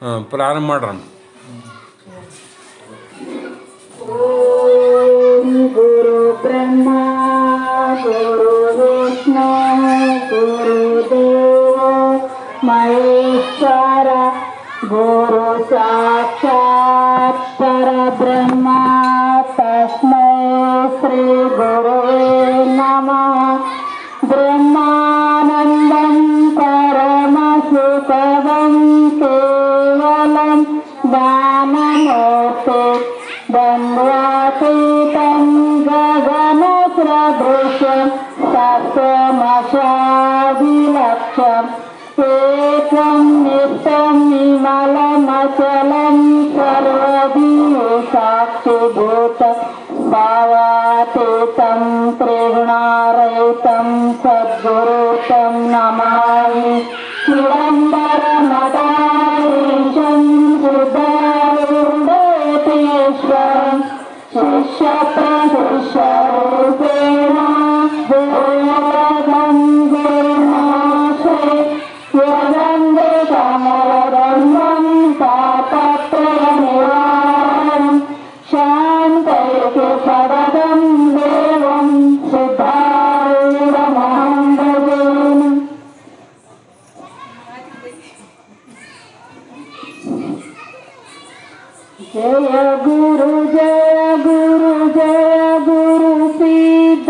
ಪ್ರಾರಂಭ ಮಾಡ್ರಮ್ಮ. ಗುರು ಬ್ರಹ್ಮ ಗುರು ವಿಷ್ಣು ಗುರುದೇವ ಮಹೇಶ್ವರ ಗುರು ಸಾಕ್ಷಾತ್ ಪರಬ್ರಹ್ಮ ತಸ್ಮೈ ಶ್ರೀ ಗುರುವೇ ನಮಃ. ಬ್ರಹ್ಮಾನಂದಂ ಪರಮಸುಖದಂ ಕೇವಲಂ ಜ್ಞಾನಮೂರ್ತಿ ದ್ವಂದ್ವಾತೀತಂ ಗಗನಸದೃಶಂ ಸತ್ಯಮಶಾಭಿಲಕ್ಷಂ ಏಕಂ ನಿತ್ಯಂ ವಿಮಲಮಚಲಂ ಸರ್ವದಿಯೋ ಸಾಕ್ಷಿಭೂತಂ ಭಾವಾತೀತಂ ತ್ರಿಗುಣಾರಹಿತಂ ಸದ್ಗುರುತಂ ನಮಾಮಿ. ಚಿದಂಬರಮದಾರೀಶಂ ಸುಧಾರುಡೇತೀಶ್ವರಂ ಶಿಷ್ಯಪ್ರಶಿಷ್ಯರೂಪೇಣ ದೇವರಂ ಗುರುಮಾಶ್ರೇ ಯದಂದೇ ಕಮಲಧರ್ಮಂ ತಾಪತ್ರಯ ನಿವಾರಣಂ ಶಾಂತೈಕೆ ಪದಂ ದೇವಂ ಸಿದ್ಧಾರೂಢಮಹಂ ಭಜೇನ. ಜಯ ಗುರು ಜಯ ಗುರು ಜಯ ಗುರು ಸಿದ್ಧ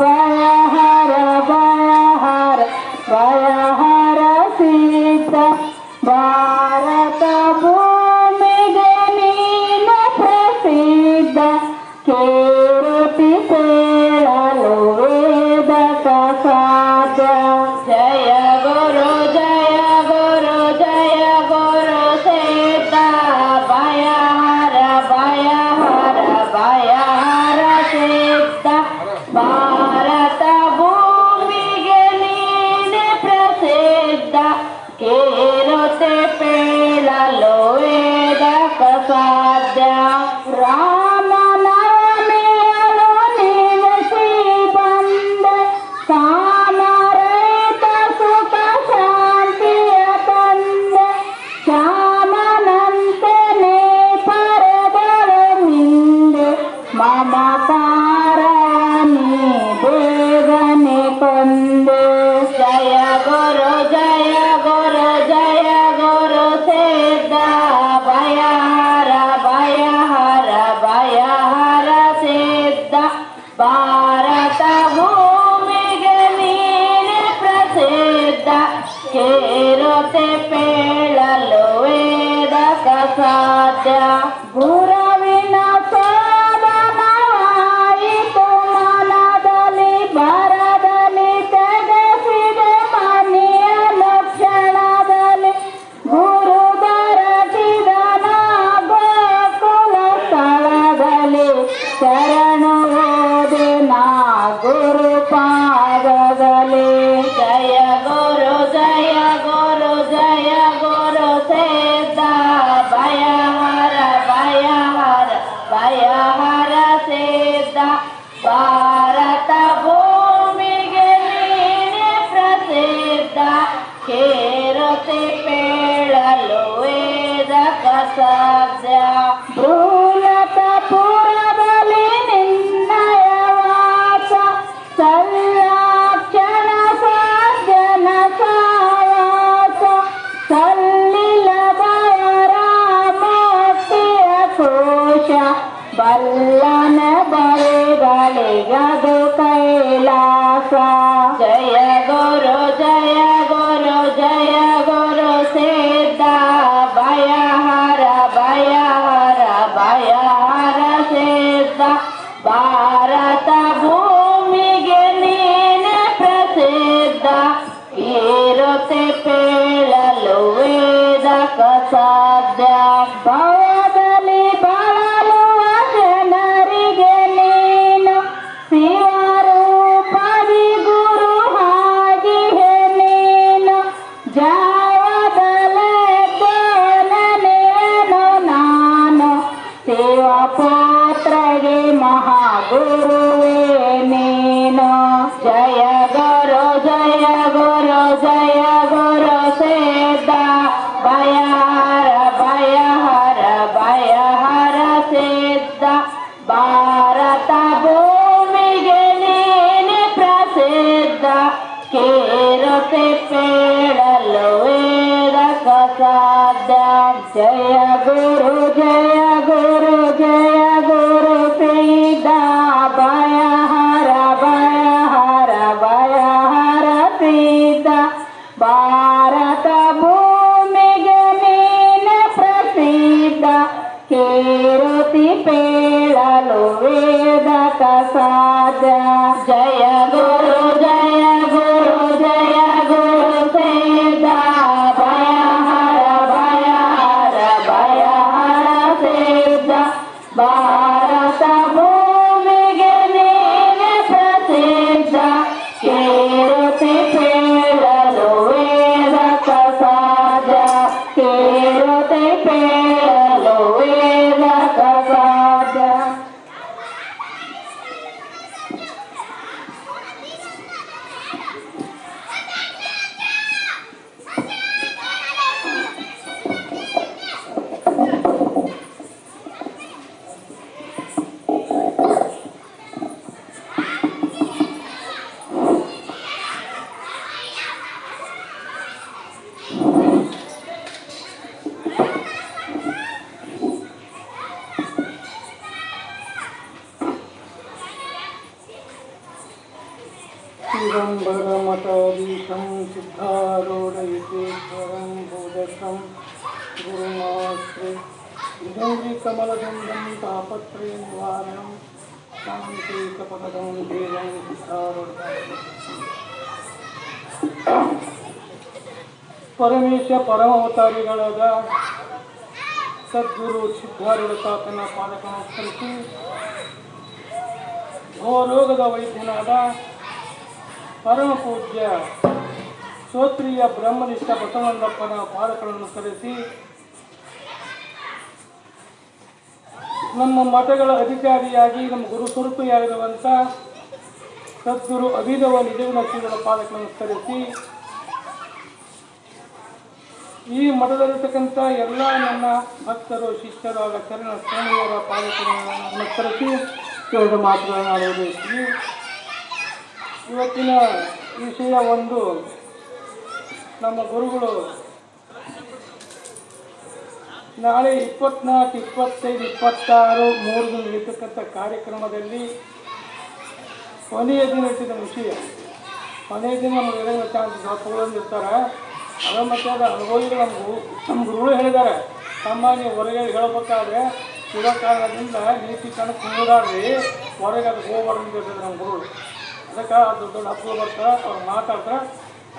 ಭಯಹರ ಭಯಹರ ಭಯಹರ ಸಿದ್ಧ. ಭಾರತ ಭೂಮಿಗೆ ನೀನ ಪ್ರಸಿದ್ಧ ಕೇರುತಿ ಕೇಳಲು ವೇದಕ ಸಾಧ್ಯ. ಜಯ ಗುರು ಜಯ ಗುರು ಜಯ ಗುರು ಸಿದ್ಧ ಭಯಹರ ಭಯಹರ ಭಯಹರ ಸಿದ್ಧ. ಭಾರತ ಭೂಮಿಗೆ ನೀನೆ ಪ್ರಸಿದ್ಧ ಕೇರುತೆ ಪೇಳಲು ವೇದಕ ಸಾಧ್ಯ. ರಾಮನವಮಿಯಲು ನೀನಿಸಿ ಬಂದ ಕಾಮರಹಿತ ಸುಖ ಶಾಂತಿಯ ತಂದ. ಶ್ಯಾಮನಂತೆ ನೀ ಪರದಳು ಮಿಂದೆ ಮಮಕಾರ ನೀ ಬೇಗನೆ ಕೊಂದೆ. ಜಯ ಗುರು ಜಯ ಗುರು ಜಯ ಗುರು ಸಿದ್ಧ ಭಯಹರ ಭಯಹರ ಭಯಹರ ಸಿದ್ಧ. ಭಾರತ ಭೂಮಿಗೆ ನೀನೆ ಪ್ರಸಿದ್ಧ ಕೇರುತೆ ಪೇಳಲು ವೇದಕ ಸಾಧ್ಯ. ಗುರುವಿನ ಸಾಧನವಾಯಿತು ಮನದಲ್ಲಿ ಬರದಲ್ಲಿ ತೆಗೆಸಿದೆ ಮನೆಯ ಲಕ್ಷಣದಲ್ಲಿ. ಗುರು ದೊರಕಿದನ ಗೋಕುಲ ಸ್ಥಳದಲ್ಲಿ ಶರಣು ಹೋದೆ ನಾ ಗುರು ಪಾದದಲ್ಲಿ. ಜಯ ಗುರು ಜಯ ಗುರು ಜಯ ಗುರು ಸಿದ್ಧ ಭಯಹರ ಭಯಹರ ಭಯಹರ ಸಿದ್ಧ. ಭಾರತ ಭೂಮಿಗೆ ನೀನೆ ಪ್ರಸಿದ್ಧ ಕೇರುತೆ ಪೇಳಲು ವೇದಕ ಸಾಧ್ಯ. ಭೂಲತಪುರದಲ್ಲಿ ನಿನ್ನಯ ವಾಸ ಸಲ್ಲಾಕ್ಷಣ ಸಾಧ್ಯನ ಸಾವಾಸ. ಸಲ್ಲಿಲ ಭಯರ ಮುಕ್ತಿಯ ಕೋಶ ಬಲ್ಲನ ಬರೆಗಳಿಗದು ಕೈಲಾಸ. ಜಯ ಗುರು ಜಯ ಗುರು ಜಯ ಗುರು ಸಿದ್ಧ ಭಯಹರ ಭಯಹರ ಭಯಹರ ಸಿದ್ಧ. ಭಾರತ ಭೂಮಿಗೆ ನೀನೆ ಪ್ರಸಿದ್ಧ ಕೇರುತೆ ಪೇಳಲು ವೇದಕ ಸಾಧ್ಯ. ಭವದಲ್ಲಿ ಬಳಲುವ ಜನರಿಗೆ ನೀನು ಶಿವರೂಪದಿ ಗುರು ಹಾಗಿಹೆ ನೀನು. ಜಾವದಲೆನೇನು ನಾನು ಶಿವಪುತ್ರಗೆ ಮಹಾಗುರುವೇ ನೀನು. ಜಯ ಗುರು ಜಯ ಗುರು ಜಯ ಗುರು ಸಿದ್ಧ ಭಯಹರ ಸಾಧ್ಯ ಜಯ ಗುರು ಸಿದ್ಧ ಭಯ ಹರ ಸಿದ್ಧ ಭಾರತ ಭೂಮಿಗೆ ನೀನೆ ಪ್ರಸಿದ್ಧ ಕೀರುತಿ ಪೇಳಲು ವೇದಕ ಸಾಧ್ಯ ಜಯ ಗುರು ಸಿದ್ಧ ಭಯ ಹರ ಸಿದ್ಧ ಭಾರತ ಭೂಮಿಗೆ ನೀನೆ ಪ್ರಸಿದ್ಧ ಕೀರುತಿ ಪೇಳಲು ವೇದಕ ಸಾಧ್ಯ ಕೀರುತಿ ಪೇಳಲು ವೇದಕ ಸಾಧ್ಯ चिदम्बरमठाधीशं सिद्धारूढयतीश्वरं बोधकं गुरुमाश्रे कमलगन्धं तापत्रयनिवारणं शान्तिकपदं देवं ಪರಮೇಶ ಪರಮಾವತಾರಿಗಳಾದ ಸದ್ಗುರು ಸಿದ್ಧಾರೂಢ ತಾತನ ಪಾದಕ ನಮಸ್ಕರಿಸಿ ಭವರೋಗದ ವೈದ್ಯನಾದ ಪರಮ ಪೂಜ್ಯ ಶ್ರೋತ್ರಿಯ ಬ್ರಹ್ಮನಿಷ್ಠ ಬಸವಣ್ಣಪ್ಪನ ಪಾದಗಳನ್ನು ಸರಿಸಿ ನಮ್ಮ ಮಠಗಳ ಅಧಿಕಾರಿಯಾಗಿ ನಮ್ಮ ಗುರು ಸ್ವರೂಪಿಯಾಗಿರುವಂಥ ಸದ್ಗುರು ಅಭಿನವ ನಿಜಗುಣ ಶ್ರೀಗಳ ಪಾದಗಳನ್ನು ಸರಿಸಿ ಈ ಮಠದಲ್ಲಿರ್ತಕ್ಕಂಥ ಎಲ್ಲ ನನ್ನ ಭಕ್ತರು ಶಿಷ್ಯರು ಹಾಗೂ ಶರಣ ಸ್ವಾಮಿಯವರ ಪಾದಗಳನ್ನು ನಮಸ್ಕರಿಸಿ ಎರಡು ಮಾತುಗಳನ್ನಾಡುವುದು. ಇವತ್ತಿನ ವಿಷಯ ಒಂದು, ನಮ್ಮ ಗುರುಗಳು ನಾಳೆ 24, 25, 26, 3 ದಿನ ನಡೀತಕ್ಕಂಥ ಕಾರ್ಯಕ್ರಮದಲ್ಲಿ ಕೊನೆಯ ದಿನ ಇಟ್ಟಿದ್ದ ವಿಷಯ. ಕೊನೆಯ ದಿನ ನಮಗೆ ಏನೇನು ಚಾನ್ಸ್ ತಗೊಂಡಿರ್ತಾರೆ, ಅದು ಮತ್ತು ಅದು ಅನುಭವಿಗಳು ನಮ್ಮ ಗುರುಗಳು ಹೇಳಿದ್ದಾರೆ, ತಮ್ಮ ನೀವು ಹೊರಗೆ ಹೇಳಬೇಕಾದ್ರೆ ಇರೋ ಕಾರಣದಿಂದ ನೀತಿ ಕಣಕ್ಕೆ ನೋಡಾಡ್ರಿ, ಹೊರಗೆ ಅದು ಹೋಗ್ಬಾರ್ದು ಅಂತ ಹೇಳ್ತಾರೆ ನಮ್ಮ ಗುರುಗಳು. ಅದಕ್ಕೆ ಅದು ದೊಡ್ಡ ಹತ್ತು ಬರ್ತಾರೆ, ಅವ್ರು ಮಾತಾಡ್ತಾರೆ.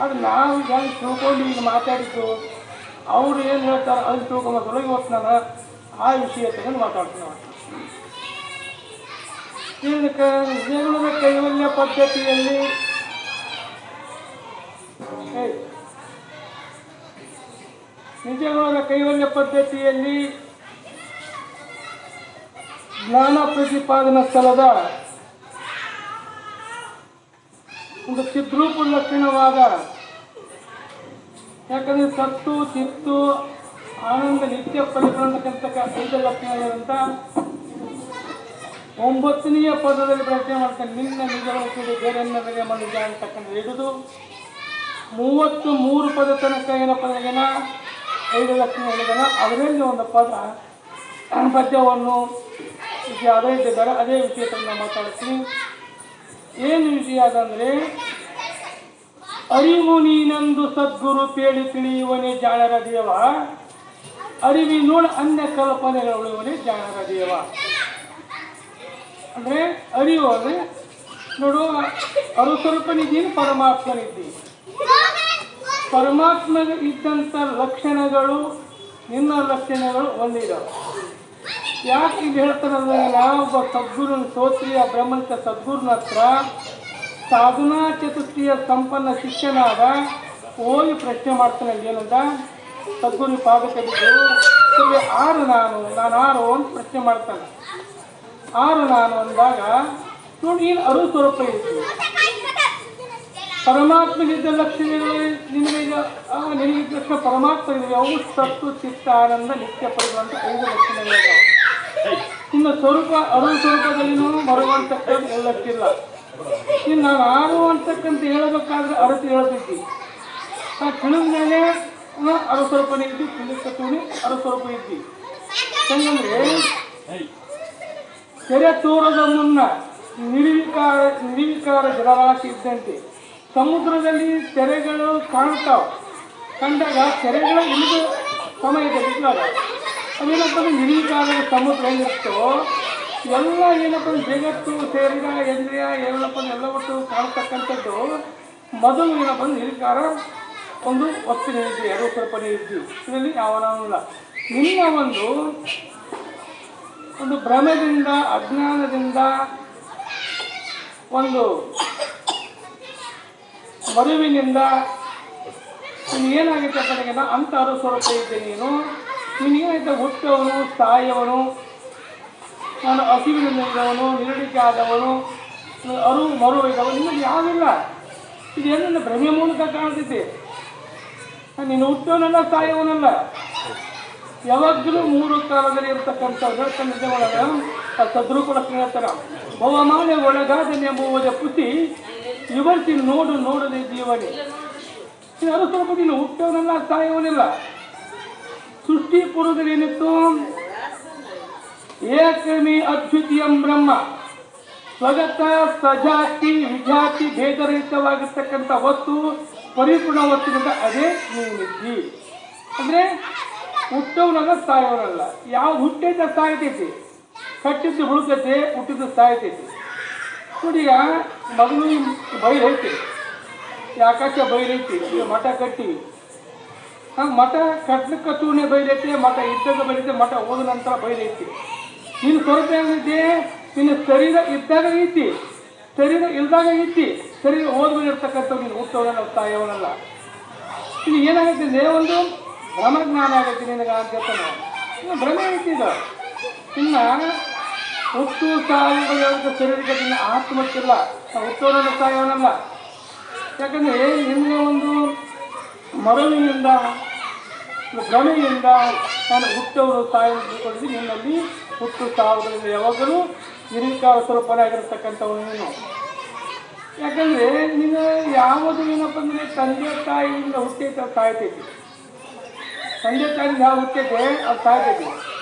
ಅದು ನಾವು ಹೆಂಗೆ ತಿಳ್ಕೊಂಡು ಈಗ ಮಾತಾಡಿದ್ದು ಅವ್ರು ಏನು ಹೇಳ್ತಾರೆ ಅದು ತಿಳ್ಕೊಂಬತ್ತೊಳಗೆ ಇವತ್ತು ನಾನು ಆ ವಿಷಯ ತಗೊಂಡು ಮಾತಾಡ್ತೀನಿ. ಇದಕ್ಕೆ ನಿಜಗುಣದ ಕೈವಲ್ಯ ಪದ್ಧತಿಯಲ್ಲಿ ನಿಜಗುಣದ ಕೈವಲ್ಯ ಪದ್ಧತಿಯಲ್ಲಿ ಜ್ಞಾನ ಪ್ರತಿಪಾದನಾ ಸ್ಥಳದ ಒಂದು ಚಿದ್ರೂಪ ಲಕ್ಷಣವಾದ, ಯಾಕಂದರೆ ಸತ್ತು ಚಿತ್ತು ಆನಂದ ನಿತ್ಯ ಪರಿಪೂರ್ಣತಕ್ಕಂಥ 5 ಲಕ್ಷಣಗಳಿಂದ 9ನೆಯ ಪದದಲ್ಲಿ ಪ್ರಶ್ನೆ ಮಾಡ್ತಾನೆ. ನಿನ್ನ ನಿಜವಾಗಿ ಬೇರೆಯನ್ನ ಬೆಲೆ ಮನುಜ ಅಂತಕ್ಕಂಥ ಹಿಡಿದು 33 ಪದ ತನಕ ಏನಪ್ಪ ಏನ 5 ಲಕ್ಷಣ ಹೇಳಿದಾನ. ಅದರಲ್ಲಿ ಒಂದು ಪದ್ಯವನ್ನು ಅದೇ ಇಟ್ಟಿದ್ದಾರೆ. ಅದೇ ವಿಷಯದಲ್ಲಿ ನಾವು ಮಾತಾಡ್ತೀನಿ. ಏನು ವಿಷಯ ಅದಂದರೆ, ಅರಿವು ನೀನಂದು ಸದ್ಗುರು ಪೇಳಿ ತಿಳಿಯುವನೇ ಜಾಣರ ದೇವ, ಅರಿವಿನೋಡ ಅನ್ಯ ಕಲ್ಪನೆಗಳುವನೇ ಜಾಣರ ದೇವ. ಅಂದರೆ ಅರಿವು ಅಂದರೆ ನೋಡು, ಅರುಸ್ವರೂಪನಿದ್ದೀನಿ, ಪರಮಾತ್ಮನಿದ್ದೀನಿ. ಪರಮಾತ್ಮಗ ಇದ್ದಂಥ ಲಕ್ಷಣಗಳು ನಿನ್ನ ಲಕ್ಷಣಗಳು ಒಂದಿದಾವೆ. ಯಾಕೆ ಇದು ಹೇಳ್ತಾರಂದ್ರೆ, ನಾವೊಬ್ಬ ಸದ್ಗುರು ಶ್ರೋತ್ರಿಯ ಬ್ರಹ್ಮನಿಷ್ಠ ಸದ್ಗುರುನ ಹತ್ರ ಸಾಧನಾ ಚತುಷ್ಟಯ ಸಂಪನ್ನ ಶಿಷ್ಯನಾದ ಹೋಗಿ ಪ್ರಶ್ನೆ ಮಾಡ್ತಾನೆ. ಏನಂತ ಸದ್ಗುರು ಪಾದಕ್ಕೆ ಬಿದ್ದು ಆರು ನಾನು ಆರು ಅಂತ ಪ್ರಶ್ನೆ ಮಾಡ್ತಾನೆ. ಆರು ನಾನು ಅಂದಾಗ ನೋಡಿ, ಏನು ಅರುಸ್ವರೂಪ ಇತ್ತು, ಪರಮಾತ್ಮನಿದ್ದ ಲಕ್ಷಣಗಳು ನಿನಗಿದ್ದ ಲಕ್ಷಣ ಪರಮಾತ್ಮ ಇದ್ದಾವೆ. ಅವು ಸತ್ತು ಚಿತ್ತ ಆನಂದ ನಿತ್ಯ ಪರಿವಂತ 5 ಲಕ್ಷಣಗಳಿದ್ದಾವೆ. ಇನ್ನು ಸ್ವರೂಪ ಅರುಸ್ವರೂಪದಲ್ಲಿ ಬರುವಂತಕ್ಕಂಥ ಎಲ್ಲಷ್ಟಿಲ್ಲ. ಇನ್ನು ನಾನು ಆರು ಅಂತಕ್ಕಂತ ಹೇಳಬೇಕಾದ್ರೆ ಅರಸಿ ಹೇಳ್ತಿದ್ದಿ. ತಿಳಿದ ಮೇಲೆ 60 ರೂಪಾಯಿ ಇದ್ದಿ, ಪುಲಿಕ ತೂಣಿ 60 ರೂಪಾಯಿ ಇದ್ದಿ. ಹೆಂಗಂದ್ರೆ ಕೆರೆ ತೋರದ ಮುನ್ನ ನಿರ್ವಿಕಾರ ಜಲರಾಶಿ ಇದ್ದಂತೆ ಸಮುದ್ರದಲ್ಲಿ ತೆರೆಗಳು ಕಾಣ್ತಾವೆ. ಕಂಡಾಗ ತೆರೆಗಳು ಇಳಿದ ಸಮಯದಲ್ಲಿ ಅದೇನಪ್ಪ ಅಂದ್ರೆ ನಿರ್ವಿಕಾರದ ಸಮುದ್ರ ಏನಿರ್ತೋ ಎಲ್ಲ ಏನಪ್ಪ ಜಗತ್ತು ಶರೀರ ಇಂದ್ರಿಯ ಏನಪ್ಪ ಎಲ್ಲ ಒಟ್ಟು ಕಾಣ್ತಕ್ಕಂಥದ್ದು ಮೊದಲು ಏನಪ್ಪ ಅಂದ್ರೆ ನಿರ್ವಿಕಾರ ಒಂದು ವಸ್ತು ಇದ್ವಿ, 60 ರೂಪಾಯಿ ಇದ್ವಿ. ಇದರಲ್ಲಿ ಯಾವನಿಲ್ಲ. ನಿನ್ನ ಒಂದು ಭ್ರಮೆದಿಂದ ಅಜ್ಞಾನದಿಂದ ಒಂದು ಮರುವಿನಿಂದ ನೀನು ಏನಾಗುತ್ತೆ ಕಡೆಗೆಲ್ಲ ಅಂತ 60 ರೂಪಾಯಿ ಇದ್ದೆ. ನೀನೇನಾಯ್ತು ಹುಟ್ಟವನು ಸಾಯವನು, ನಾನು ಹಸಿವಿನಿಂದವನು, ನಿರಡಿಕೆ ಆದವನು, ಮರು ಇದ್ದವನು, ನಿಮಗೆ ಯಾವುದಿಲ್ಲ. ಇದೆಲ್ಲ ಭ್ರಮೆ ಮೂಲಕ ಕಾಣ್ತೈತಿ. ನೀನು ಹುಟ್ಟವನಲ್ಲ ಸಾಯವನಲ್ಲ. ಯಾವಾಗಲೂ 3 ಕಾಲದಲ್ಲಿ ಇರತಕ್ಕಂಥ ನಿಜ ಸದ್ರೂಪದ ಹೇಳ್ತಾರ. ಭವಮಾನ ಒಳಗಾದನೆಂಬುವುದ ಪುತಿ ವಿವರಿಸಿ ನೋಡದೆ ಜೀವನೇ. 60 ರೂಪಾಯಿ ನೀನು ಹುಟ್ಟವನಲ್ಲ ಸಾಯವನಿಲ್ಲ. ಸೃಷ್ಟಿ ಪೂರ್ವದಲ್ಲಿ ಏನಿತ್ತು? ಏಕಮೇ ಅದ್ವಿತೀಯಂ ಬ್ರಹ್ಮ, ಸ್ವಗತ ಸಜಾತಿ ವಿಜಾತಿ ಭೇದರಹಿತವಾಗಿರ್ತಕ್ಕಂಥ ವಸ್ತು, ಪರಿಪೂರ್ಣ ವಸ್ತುವಿಂದ ಅದೇ ನೀನಿದ್ದಿ. ಅಂದರೆ ಹುಟ್ಟವನಲ್ಲ ಸಾಯವನಲ್ಲ. ಯಾವ ಹುಟ್ಟಿದ್ದ ಸಾಯ್ತೈತಿ, ಕಟ್ಟಿದ್ದು ಹುಡುಕತೆ, ಹುಟ್ಟಿದ್ದು ಸಾಯ್ತೈತಿ. ನೋಡಿ, ಈಗ ಮಗನು ಬೈಲ್ ಐತಿ, ಈ ಆಕಾಶ ಬೈಲೈತಿ, ಈಗ ಮಠ ಕಟ್ಟಿವಿ. ಮಠ ಕಟ್ಲಿಕ್ಕೆ ಚೂಣೆ ಬೈಲೈತಿ, ಮಠ ಇದ್ದಾಗ ಬೈಲೈತಿ, ಮಠ ಹೋದ ನಂತರ ಬೈಲೈತಿ. ನೀನು ಸ್ವರೂಪ ಏನಿದ್ದೆ? ನಿನ್ನ ಶರೀರ ಇದ್ದಾಗ ಐತಿ, ಶರೀರ ಇಲ್ದಾಗ ಐತಿ. ಶರೀರ ಹೋದ್ಬಿಟ್ಟಿರ್ತಕ್ಕಂಥವು ನೀನು ಹುಟ್ಟವನಲ್ಲ ಸಾಯವನಲ್ಲ. ಇದು ಏನಾಗೈತಿ? ಒಂದು ಭ್ರಮಜ್ಞಾನ ಆಗೈತಿ ನಿನಗೆ ಅಂತ ಹೇಳ್ತಾನೆ. ಇನ್ನು ಭ್ರಮೆ ಐತಿ. ಇದು ಇನ್ನು ಹುಟ್ಟು ಸಾಯುವ ಶರೀರಕ್ಕೆ ನಿನ್ನ ಆತ್ಮಕ್ಕಿಲ್ಲ. ಹುಟ್ಟವನಲ್ಲ ಸಾಯವನಲ್ಲ. ಯಾಕಂದರೆ ನಿನ್ನ ಒಂದು ಮರವಿನಿಂದ ಭ್ರಮೆಯಿಂದ ನಾನು ಹುಟ್ಟವರು ಸಾಯುವುದು ನಿನ್ನಲ್ಲಿ ಹುಟ್ಟು ಸಾವುದರಿಂದ ಯಾವಾಗಲೂ ನಿರ್ವಿಕಾರ ಸ್ವರೂಪನಾಗಿರ್ತಕ್ಕಂಥವನು ನೀನು. ಯಾಕಂದರೆ ನೀನು ಯಾವುದು ಏನಪ್ಪ ಅಂದರೆ ತಂದೆ ತಾಯಿಯಿಂದ ಹುಟ್ಟೈತೆ ಸಾಯ್ತೈತಿ. ತಂದೆ ತಾಯಿಯಿಂದ ಯಾವ ಹುಟ್ಟೈತೆ ಅದು ಸಾಯ್ತೈತಿ.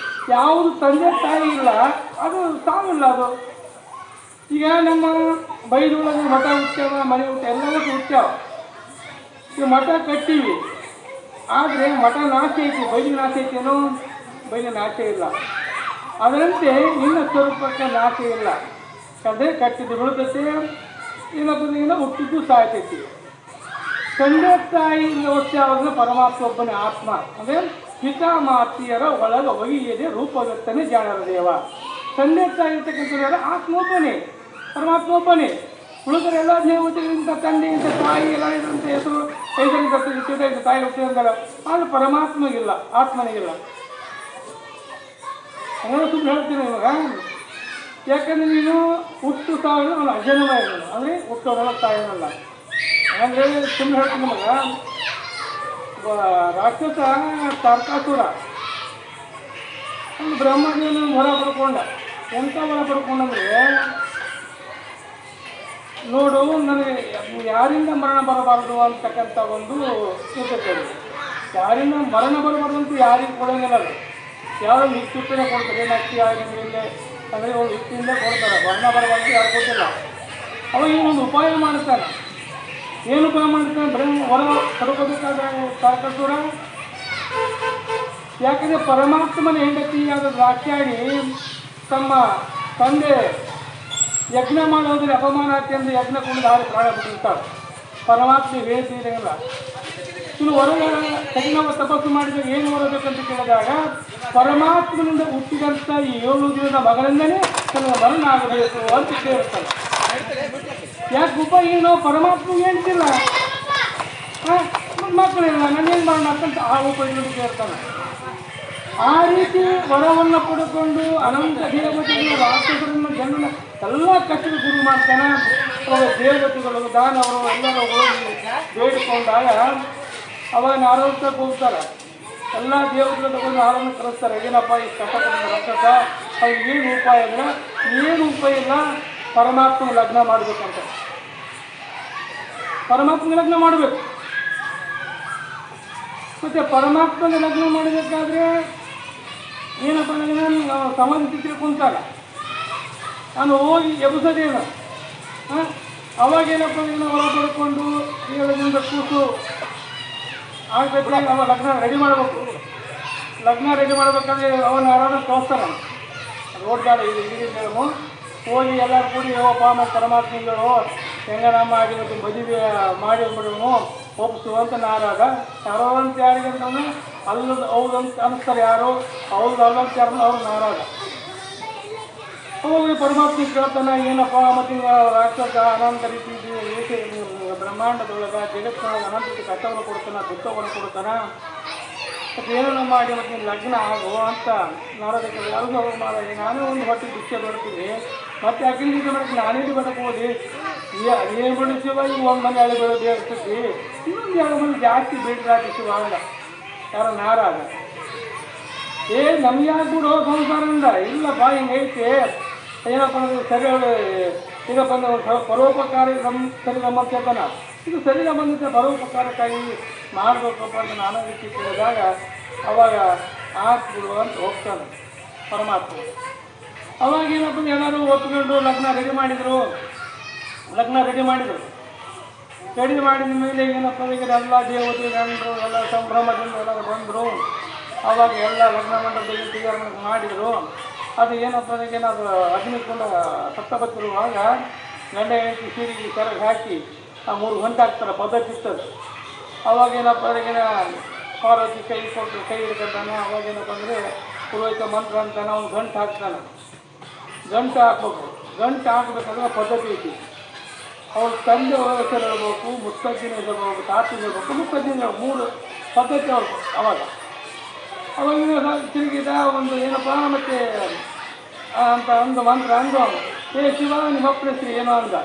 ಯಾವುದು ತಂದೆ ತಾಯಿ ಇಲ್ಲ ಅದು ಸಾವಿಲ್ಲ. ಅದು ಈಗ ನಮ್ಮ ಬೈದೊಳಗೆ ಮಠ ಹುಟ್ಟ್ಯಾವ, ಮನೆ ಹುಟ್ಟ ಎಲ್ಲವೂ ಹುಟ್ಟ್ಯಾವ. ಈಗ ಮಠ ಕಟ್ಟೀವಿ, ಆದರೆ ಮಠ ನಾಶ ಐತಿ, ಬೈಲಿಗೆ ನಾಶ ಐತೇನೋ? ಬೈಲಿಗೆ ನಾಶ ಇಲ್ಲ. ಅದರಂತೆ ನಿನ್ನ ಸ್ವರೂಪಕ್ಕೆ ನಾಶ ಇಲ್ಲ. ಅದೇ ಕಟ್ಟಿದ್ದು ಬಿಡುತ್ತೈತೆ, ಏನಪ್ಪ ಅಂದ್ರೆ ಹುಟ್ಟಿದ್ದು ಸಾಯ್ತೈತಿ. ತಂದೆ ತಾಯಿಯಿಂದ ವಸ್ತು ಪರಮಾತ್ಮ ಒಬ್ಬನೇ ಆತ್ಮ. ಅಂದರೆ ಪಿತಾ ಮಾತೆಯರ ಒಳಗೆ ಒಗಿಯದೆ ರೂಪದತ್ತನೇ ಜಾಣರ ದೇವ. ತಂದೆ ತಾಯಿ ಇರ್ತಕ್ಕಂಥ ಆತ್ಮ ಒಬ್ಬನೇ, ಪರಮಾತ್ಮ ಒಬ್ಬನೇ. ಉಳಿದರೆಲ್ಲ ದೇವತೆಗಳಿಂದ ತಂದೆಯಿಂದ ತಾಯಿ ಎಲ್ಲ ಇದ್ರಂತ ಹೆಸರು ಐದರಿಂದ ತಾಯಿ ಹುಟ್ಟಿದಂತಾರೆ. ಆದರೆ ಪರಮಾತ್ಮಗಿಲ್ಲ, ಆತ್ಮನಿಗಿಲ್ಲ. ಹಂಗಾದ್ರೆ ಸುಮ್ಮನೆ ಹೇಳ್ತೀನಿ ಇವಾಗ. ಯಾಕಂದರೆ ನೀನು ಹುಟ್ಟು ಸಾವಿರ ಅವನು ಅಜನ್ಮಯ, ಅಂದರೆ ಹುಟ್ಟೋನಲ್ಲ ಸಾಯೋನಲ್ಲ. ಅಂದರೆ ಸುಮ್ಮನೆ ಹೇಳ್ತೀನಿ ನಿಮಗೆ. ರಾಕ್ಷಸ ತಾರಕಾಸುರ ಒಂದು ಬ್ರಹ್ಮದೇವನ ಹೊರ ಪಡ್ಕೊಂಡ. ಎಂಥ ಹೊರ ಪಡ್ಕೊಂಡಂದ್ರೆ, ನೋಡು ನನಗೆ ಯಾರಿಂದ ಮರಣ ಬರಬಾರ್ದು ಅಂತಕ್ಕಂಥ ಒಂದು ಇರ್ತೈತೆ. ಯಾರಿಂದ ಮರಣ ಬರಬಾರ್ದು ಅಂತ ಯಾರಿಗೆ ಕೊಡೋಂಗಿಲ್ಲ. ಅದು ಯಾರು ಯುಕ್ತಿನೇ ಕೊಡ್ತಾರೆ. ಏನು ಅಕ್ಕಿ ಆಗಿಲ್ಲ ಅಂದರೆ ಒಂದು ಯುಕ್ತಿಯಿಂದ ಕೊಡ್ತಾರೆ. ಮರಣ ಬರಬಾರ್ದು ಯಾರು ಕೊಟ್ಟಿಲ್ಲ. ಅವ ಏನೊಂದು ಉಪಾಯ ಮಾಡ್ತಾನೆ. ಏನು ಉಪಾಯ ಮಾಡ್ತಾನೆ? ಬ್ರಹ್ಮ ಹೊರ ಪಡ್ಕೋಬೇಕಾದ್ರೆ ತಾರಕಾಸುರ. ಯಾಕಂದರೆ ಪರಮಾತ್ಮನ ಹೆಂಡತಿಯಾದ ದ್ರಾಕ್ಷಾಯಣಿ ತಮ್ಮ ತಂದೆ ಯಜ್ಞ ಮಾಡೋದ್ರೆ ಅಪಮಾನ ಆಗ್ತಿ ಅಂದರೆ ಯಜ್ಞ ಕೊಂಡು ಹಾರಿ ಪ್ರಾಣ ಬಿಟ್ಟಿರ್ತಾಳೆ. ಪರಮಾತ್ಮ ಹೇಳ್ತಿರಂಗಿಲ್ಲ. ಇನ್ನು ಹೊರಗೆ ಕಠಿಣವ ತಪಸ್ಸು ಮಾಡಿದಾಗ ಏನು ಹೊರಬೇಕಂತ ಕೇಳಿದಾಗ ಪರಮಾತ್ಮನಿಂದ ಹುಟ್ಟಿದಂಥ ಈ 7 ದಿನದ ಮಗಳಿಂದಲೇ ತನಗೆ ಮರಣ ಆಗಬೇಕು ಅಂತ ಕೇಳ್ತಾಳೆ. ಯಾಕೆ ಉಪಾಯ ಏನು? ಪರಮಾತ್ಮಗೆ ಹೇಳ್ತಿಲ್ಲ, ಮಕ್ಕಳಿಲ್ಲ, ನಾನೇನು ಮಾಡೋಣ ಅಂತ ಆ ಉಪಾಯಗಳು ಕೇಳ್ತಾನೆ. ಆ ರೀತಿ ವರವನ್ನು ಪಡ್ಕೊಂಡು ಅನಂತ ದೇವತೆಗಳು ರಾಕ್ಷಸರನ್ನು ಜನರನ್ನ ಎಲ್ಲ ಕಟ್ಟಿಗೆ ಗುರು ಮಾಡ್ತಾನೆ. ದೇವತೆಗಳು ದಾನವರು ಎಲ್ಲರೂ ಹೋಗಿ ಬೇಡಿಕೊಂಡಾಗ ಅವಾಗ ಆರೋಗ್ಯಕ್ಕೆ ಹೋಗ್ತಾರೆ. ಎಲ್ಲ ದೇವತೆಗಳು ತಗೊಂಡು ಹಾರನ್ನು ಕಳಿಸ್ತಾರೆ. ಏನಪ್ಪ ಈ ಕಷ್ಟಪಟ್ಟ ರಾಕ್ಷಸ, ಅವ್ರಿಗೆ ಏನು ಉಪಾಯ ಅಂದರೆ ಏನು ಉಪಾಯ ಇಲ್ಲ, ಪರಮಾತ್ಮ ಲಗ್ನ ಮಾಡಬೇಕಂತ. ಪರಮಾತ್ಮ ಲಗ್ನ ಮಾಡಬೇಕು. ಮತ್ತು ಪರಮಾತ್ಮನ ಲಗ್ನ ಮಾಡಬೇಕಾದ್ರೆ ಏನಪ್ಪ ಅಂದರೆ ನಾನು ಸಮಾಧಿ ಸ್ಥಿತಿಯಲ್ಲಿ ಕುಂತಾಗ ನಾನು ಹೋಗಿ ಎಬ್ಸೋದೇನು ಅವಾಗೇನಪ್ಪ ಅಂದರೆ ಹೊರ ಪಡ್ಕೊಂಡು 7 ದಿನದ ಕೂಸು ಆಗ್ಬೇಕಾದ್ರೆ ಅವ ಲಗ್ನ ರೆಡಿ ಮಾಡಬೇಕು. ಲಗ್ನ ರೆಡಿ ಮಾಡ್ಬೇಕಾದ್ರೆ ಅವನ ಯಾರಾದ್ರೂ ಕಳಿಸ್ತಾನೆ ರೋಡ್ ಗಾಡಿ ಹಿಡಿದು ಹೋಗಿ ಎಲ್ಲರೂ ಕೂಡಿ ಹೋಗಪ್ಪ ಮತ್ತು ಪರಮಾತ್ಮಗಳು ಹೆಂಗನಮ್ಮ ಆಗಿರೋದು ಮದುವೆ ಮಾಡಿಬಿಡೋನು ಒಪ್ಪಿಸು ಅಂತ ನಾರಾಗ ಯಾರೋ ಅಂತ ಯಾರಿಗಂತಂದ್ರೆ ಅಲ್ಲದ ಹೌದು ಅಂತ ಅನ್ನಿಸ್ತಾರೆ, ಯಾರು ಹೌದು ಅಲ್ಲಂತ ಯಾರು ಅವ್ರು ನಾರಾಗ ಹೋಗಿ ಪರಮಾತ್ಮ ಕೇಳ್ತಾನೆ, ಏನಪ್ಪ ಮತ್ತು ರಾಕ್ಷಸ ಅನಂತ ರೀತಿ ಬ್ರಹ್ಮಾಂಡದೊಳಗೆ ಜಗತ್ತಿನೊಳಗೆ ಅನಂತ ರೀತಿ ಕಷ್ಟವನ್ನು ಕೊಡ್ತಾನೆ, ದುಃಖವನ್ನು ಕೊಡ್ತಾನೆ, ಮತ್ತು ಏನನ್ನ ಮಾಡಿ ಮತ್ತು ನೀನು ಲಗ್ನ ಆಗು ಅಂತ ನಾರದಕ್ಕೆ ಎಲ್ಲರೂ ಮಾಡಿ ನಾನೇ ಒಂದು ಹೊಟ್ಟೆ ಭಿಕ್ಷೆ ಬರ್ತೀನಿ ಮತ್ತು ಅಕ್ಕಿನ ಜೊತೆ ಮಾಡಕ್ಕೆ ನಾನೇ ಬಡಕ್ಕೆ ಹೋಗಿ ಅದೇನು ಬಿಡಿ ಶಿವ ಈಗ ಒಂದು ಮನೆ ಹಳೆ ಬೆಳೆ ಬೇಡ್ತೈತಿ, ಇನ್ನೊಂದು 2 ಮಂದಿ ಜಾಸ್ತಿ ಬೇಡ್ರಾಗಿ ಶಿವ ಅಂದ ಯಾರೋ ನಾರಾಗ. ನಮ್ಗೆ ಯಾಕೆ ಬಿಡು ಸಂಸಾರದಿಂದ ಇಲ್ಲಪ್ಪ ಹಿಂಗೈತಿ ಏನಪ್ಪ ಅಂದ್ರೆ ಸರಿ ಇದಪ್ಪ ಅಂದ್ರೆ ಒಂದು ಪರೋಪಕಾರಿ ಸರಿ ನಮ್ಮಂತನ ಇದು ಸರಿ ಸಂಬಂಧಿತ ಪರೋಪಕಾರಕ್ಕಾಗಿ ಮಾಡಬೇಕಪ್ಪ ಅಂತ ನಾನಾ ರೀತಿ ಕೇಳಿದಾಗ ಅವಾಗ ಆಗ್ಬಿಡು ಅಂತ ಹೋಗ್ತಾನೆ ಪರಮಾತ್ಮ. ಅವಾಗ ಏನಪ್ಪ ಎಲ್ಲರೂ ಒಪ್ಪಿಕೊಂಡು ಲಗ್ನ ರೆಡಿ ಮಾಡಿದರು. ರೆಡಿ ಮಾಡಿದ ಮೇಲೆ ಏನಪ್ಪ ಈಗ ಎಲ್ಲ ದೇವತೆ ಗಂಡರು ಎಲ್ಲ ಸಂಭ್ರಮದಿಂದ ಎಲ್ಲರೂ ಬಂದರು. ಅವಾಗ ಎಲ್ಲ ಲಗ್ನ ಮಂಡಪದಲ್ಲಿ ತಯಾರು ಮಾಡಿದರು. ಅದು ಏನಪ್ಪ ಅದಕ್ಕೆ ಅದು ಅಗ್ನಿಕೊಂಡ ಸಪ್ತಪತ್ತಿರುವಾಗ ಗಂಡ ಹೆಂಡತಿ ಸೀರೆಗೆ ಕೆರಗೆ ಹಾಕಿ ಆ 3 ಗಂಟೆ ಹಾಕ್ತಾರೆ, ಪದ್ಧತಿ ಇರ್ತದೆ. ಅವಾಗೇನಪ್ಪ ಅದಕ್ಕೆ ಪಾರ್ವತಿ ಕೈ ಕೊಟ್ಟು ಕೈ ಹಿಡ್ಕೊತಾನೆ. ಅವಾಗೇನಪ್ಪ ಅಂದರೆ ಪುರೋಹಿತ ಮಂತ್ರ ಅಂತಾನೆ, ಅವ್ನು ಗಂಟು ಹಾಕ್ತಾನೆ. ಗಂಟು ಹಾಕ್ಬೇಕು. ಗಂಟು ಹಾಕ್ಬೇಕಂದ್ರೆ ಪದ್ಧತಿ ಐತಿ. ಅವ್ರ ತಂದೆ ಹೆಸರು ಹೇಳ್ಬೇಕು, ಮುತ್ತಜ್ಜಿನ ಹೆಸರು ಹೇಳ್ಬೇಕು, ತಾತಿ ಹೇಳ್ಬೇಕು, ಮುತ್ತಜ್ಜಿನ 3 ಪದ್ಧತಿ ಅವ್ರು. ಅವಾಗ ತಿರುಗಿದ ಒಂದು ಏನಪ್ಪ ಮತ್ತು ಅಂತ ಒಂದು ಮಂತ್ರ ಅಂದು ಶಿವ ನಿಮ್ಮ ಅಪ್ಪನ ಹೆಸರು ಏನೋ ಅಂದ.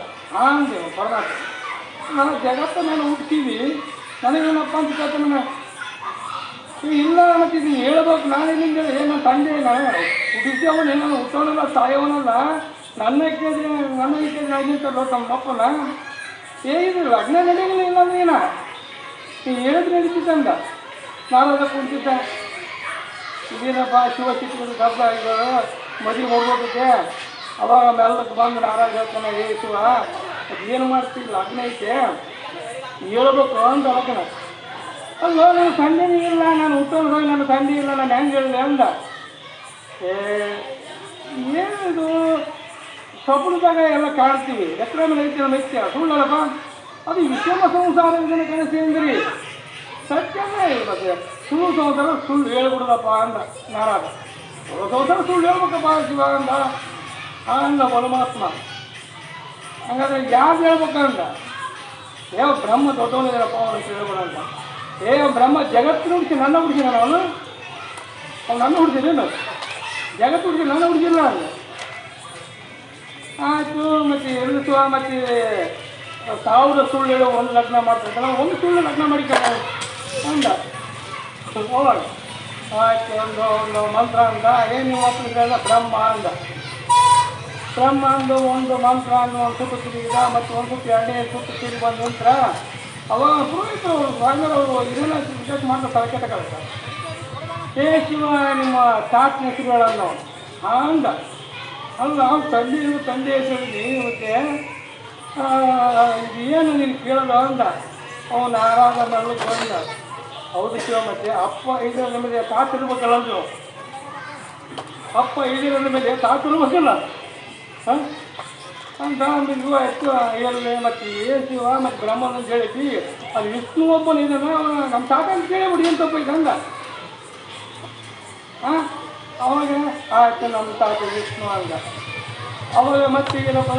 ಅಂದೆ ಪರಮಾತ್ಮ, ನಾನು ಜಗತ್ತು ನಾನು ಹುಡ್ತೀವಿ, ನನಗೇನಪ್ಪ ಅಂತ ಕೇಳ್ತಾನೆ. ಇಲ್ಲ ಅನ್ನತ್ತಿದ್ದೀನಿ ಹೇಳ್ಬೇಕು, ನಾನು ಎಲ್ಲಿಂದ ಏನು ತಂದೆ ನಾನು ಹುಟ್ಟಿಸವನು ಏನೋ ಹುಟ್ಟೋನಲ್ಲ ಸಾಯವನಲ್ಲ, ನನ್ನ ಕೇಳಿದ್ರೆ ಆಗಿರ್ತಾರೋ ತಮ್ಮ ಅಪ್ಪನ ಇದು ಲಗ್ನ ನಡೆಯಲಿಲ್ಲ ಇಲ್ಲ ಅಂದ್ರೆ ನೀನು ಹೇಳಿದ್ರೆ ನಡೀತಿದ್ದಂದ. ನಾರದ ಕುಂತಿದ್ದ, ಇದೇನಪ್ಪ ಶಿವ ಚಿತ್ರಗಳು ಗಬ್ಬ ಆಗಿದ್ದಾರೆ, ಮದುವೆ ಹೋಗ್ಬೋದಕ್ಕೆ. ಅವಾಗ ಮೆಲ್ಲಕ್ಕೆ ಬಂದು ನಾರಾಜ ಹೇಳ್ತಾನೆ, ಶಿವ ಅದು ಏನು ಮಾಡ್ತೀವಿ ಲಗ್ನ ಐತೆ ಹೇಳ್ಬೇಕು ಅಂತ ಲಗ್ನ. ಅಲ್ಲೋ ನನ್ನ ತಂದೆನೇ ಇಲ್ಲ, ನಾನು ಹುಟ್ಟೋದು ಹೋಗಿ ನನ್ನ ತಂದೆ ಇಲ್ಲ, ನಾನು ಹೆಂಗೆ ಹೇಳಿದೆ ಅಂದ. ಏನಿದು ಸ್ವಪ್ನದಾಗ ಎಲ್ಲ ಕಾಣ್ತೀವಿ, ಎತ್ತರ ಮೇಲೆ ಐತಿ ನಮ್ಮ ಐತ್ಯ ಸುಳ್ಳಲ್ಲಪ್ಪ, ಅದು ವಿಷಮ ಸಂಸಾರ ಇದನ್ನು ಕನಸೇಂದ್ರಿ ಸತ್ಯನೇ ಇರ್ತದೆ. ಸುಳ್ಳು ಸಂಸಾರ ಸುಳ್ಳು ಹೇಳ್ಬಿಡದಪ್ಪ ಅಂದ ನಾರಾಜ. ಸಂಸಾರ ಸುಳ್ಳು ಹೇಳ್ಬೇಕಪ್ಪ ಶಿವ ಅಂದ ಪರಮಾತ್ಮ. ಹಂಗಾದ್ರೆ ಯಾರು ಹೇಳ್ಬೇಕಂದ, ಬ್ರಹ್ಮ ದೊಡ್ಡವನಿದಾರಪ್ಪ ಅವನು ಹೇಳ್ಬೇಡಂತ. ಬ್ರಹ್ಮ ಜಗತ್ತಿನ ಹುಡುಕಿ ನನ್ನ ಹುಡುಗಿನ ಅವನು ನನ್ನ ಹುಡುಗಿನೇನು ಜಗತ್ತು ಹುಡುಗಿ ನನ್ನ ಹುಡುಗಿಲ್ಲ ಅಂದ. ಆಯಿತು ಮತ್ತು 2 ಶಿವ ಮತ್ತು 1000 ಸುಳ್ಳು ಹೇಳೋ ಒಂದು ಲಗ್ನ ಮಾಡ್ತಾರೆ, ನಾವು ಒಂದು ಸುಳ್ಳು ಲಗ್ನ ಮಾಡಿಕೊಂಡ ಅಂದ. ಅವಾಗ ಆಯ್ತು ಒಂದು ಮಂತ್ರ ಅಂದ. ಏನು ನೀವು ಒಪ್ಪಿದ್ರಲ್ಲ ಬ್ರಹ್ಮ ಅಂದ. ಬ್ರಹ್ಮ ಅಂದು ಒಂದು ಮಂತ್ರ ಅಂದು ಒಂದು ಸುತ್ತು ತಿರುಗಿದ, ಮತ್ತು ಒಂದು ಸುತ್ತು 2ನೇ ಸುತ್ತು ತಿರುಗಿ ಬಂದ ನಂತರ ಅವಾಗ ಪುರೋಹಿತರು ಸ್ವಾಮಿಯವರು ಇದೆಲ್ಲ ವಿಶೇಷ ಮಾಡ್ತಾರೆ, ತರಕೆ ತಗೊಳ್ತಾರೆ. ಶಿವ ನಿಮ್ಮ ತಾತನ ಹೆಸರುಗಳನ್ನು ಅಂದ. ಅಲ್ಲ ಅವ್ನು ತಂದೆ ಹೆಸರಲ್ಲಿ ಮತ್ತೆ ಏನು ನೀನು ಕೇಳೋದು ಅಂದ. ಅವನು ಆರಾಧ ಮರಳಿಗೆ ಬಂದ. ಹೌದು ಶಿವ, ಮತ್ತೆ ಅಪ್ಪ ಇದರ ಮೇಲೆ ತಾತಿರ್ಬೇಕಲ್ಲ ಅಂದರು. ಅಪ್ಪ ಇದರ ಮೇಲೆ ತಾತಿರ್ಬೇಕಲ್ಲ ಅಂತ ಒಂದು ಆಯಿತು ಹೇಳಿ. ಮತ್ತು ಶಿವ ಮತ್ತು ಬ್ರಹ್ಮನ ಅಂತ ಹೇಳಿದ್ವಿ, ಅದು ವಿಷ್ಣು ಒಬ್ಬನ ಇದನ್ನು ಅವನು ನಮ್ಮ ತಾತ ಅಂತ ಕೇಳಿಬಿಡಿ ಅಂತಪ್ಪ ಇದಂದ. ಅವಾಗ ಆಯ್ತು ನಮ್ಮ ತಾತ ವಿಷ್ಣು ಅಂದ. ಅವಾಗ ಮತ್ತೆ ಏನಪ್ಪ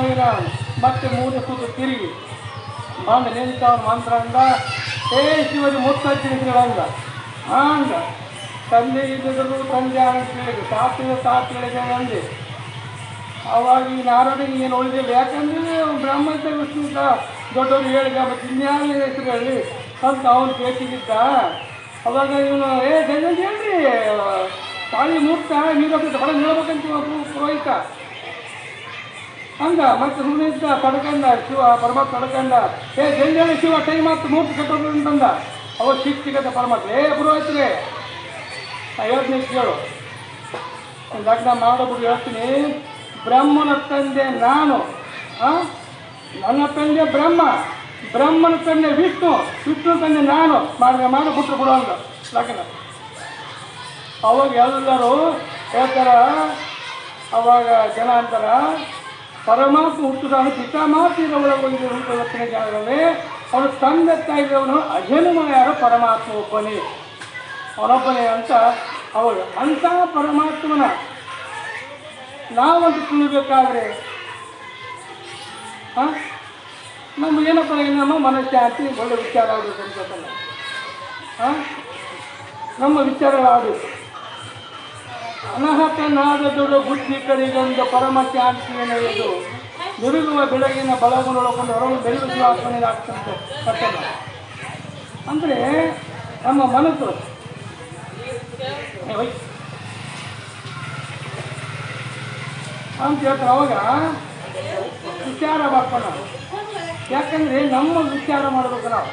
ಮತ್ತೆ 3 ಸುತ್ತು ತಿರುಗಿ ಬಂದು ನಿಂತ ಅವ್ನು ಮಂತ್ರ ಅಂದ. ಶಿವಜಿ ಮುತ್ತಜ್ಜಿಗಳಂದ ಅಂದ. ತಂದೆ ಇದ್ದರು ತಂದೆ ಅಂತ ಹೇಳಿದ್ರು, ತಾತಿಗಳಿಗೆ ಅಂದೆ. ಅವಾಗ ಈ ನಾರಾಯಣಿಗೆ ಏನು ಉಳಿದಿಲ್ಲ, ಯಾಕಂದರೆ ಬ್ರಹ್ಮ ಇದ್ದ ವಿಷ್ಣು ಇದ್ದ ದೊಡ್ಡವ್ರು ಹೇಳಿದ, ಮತ್ತು ಇನ್ಯಾರ ಹೆಸರು ಹೇಳಿ ಅಂತ ಅವನು ಕೇಳ್ತಿದ್ದ. ಅವಾಗ ಇವನು ಜಲ್ದಿ ಹೇಳ್ರಿ ತಾಳಿ ಮೂರ್ತ ನೀರು ಹೊಡೆ ಹೇಳ್ಬೇಕಂತ ಪುರೋಹಿತ ಅಂದ. ಮತ್ತು ಸುಮ್ಮನಿದ್ದ ತಡ್ಕಂಡ ಶಿವ ಪರಮಾತ್ಮ ತಡ್ಕಂಡ. ಜಲ್ದಿ ಹೇಳಿ ಶಿವ ಟೈಮ್ ಆಯ್ತು ಮೂರ್ತಿ ಕಟ್ಟೋದು ಅಂತಂದ. ಅವ ಶಿಕ್ಷಕದ ಪರಮಾತ್ಮ ಪುರೋಹಿತರೇ ಹೇಳ್ತೀನಿ ಕೇಳು ಲಗ್ನ ಮಾಡೋಬಿಟ್ಟು ಹೇಳ್ತೀನಿ. ಬ್ರಹ್ಮನ ತಂದೆ ನಾನು, ನನ್ನ ತಂದೆ ಬ್ರಹ್ಮ, ಬ್ರಹ್ಮನ ತಂದೆ ವಿಷ್ಣು, ವಿಷ್ಣು ತಂದೆ ನಾನು ಮಾಡಿ ಬಿಟ್ಟರು ಬಿಡು ಅಂತ ಲಗ್ನ. ಅವಾಗ ಎಲ್ಲರೂ ಹೇಳ್ತಾರ, ಅವಾಗ ಜನ ಅಂತಾರ ಪರಮಾತ್ಮ ಹುಟ್ಟುದಾನು ಪಿತಾಮಾತಿರ ಒಳಗೆ ರೂಪದಕ್ಷಿಣ ಜಾಗದಲ್ಲಿ ಅವನು ತಂದೆ ತಾಯಿದವನು ಅಜನ್ಮ ಯಾರು ಪರಮಾತ್ಮ ಒಬ್ಬನೇ, ಅವನೊಬ್ಬನೇ ಅಂತ ಅವಾಗ ಅಂಥ ಪರಮಾತ್ಮನ ನಾವಂತೂ ತಿಳಿಬೇಕಾದ್ರೆ ನಮಗೇನಪ್ಪ ನಮ್ಮ ಮನಃಶಾಂತಿ ಒಳ್ಳೆ ವಿಚಾರ ಆಗಬೇಕು ಅನ್ಕೋತಲ್ಲ. ನಮ್ಮ ವಿಚಾರಗಳಾಗಬೇಕು. ಅನಹತನಾದ ದೊಡ್ಡ ಬುದ್ಧಿ ಕಡೆಗೊಂದು ಪರಮ ಶಾಂತಿಯನ್ನು ಇದು ನಿರುಗುವ ಬೆಳಗಿನ ಬಳಗನೊಳಕೊಂಡು ಹೊರಗೆ ಬೆಳೆಯುವ ಆತ್ಮನಿಗೆ ಆಗ್ತಂತೆ ಕಟ್ಟಲ್ಲ. ಅಂದರೆ ನಮ್ಮ ಮನಸ್ಸು ಅಂತ ಹೇಳ್ತಾರೆ. ಅವಾಗ ವಿಚಾರ ಮಾಡ್ಕೊಂಡು ನಾವು, ಯಾಕಂದರೆ ನಮ್ಮ ವಿಚಾರ ಮಾಡಬೇಕು ನಾವು.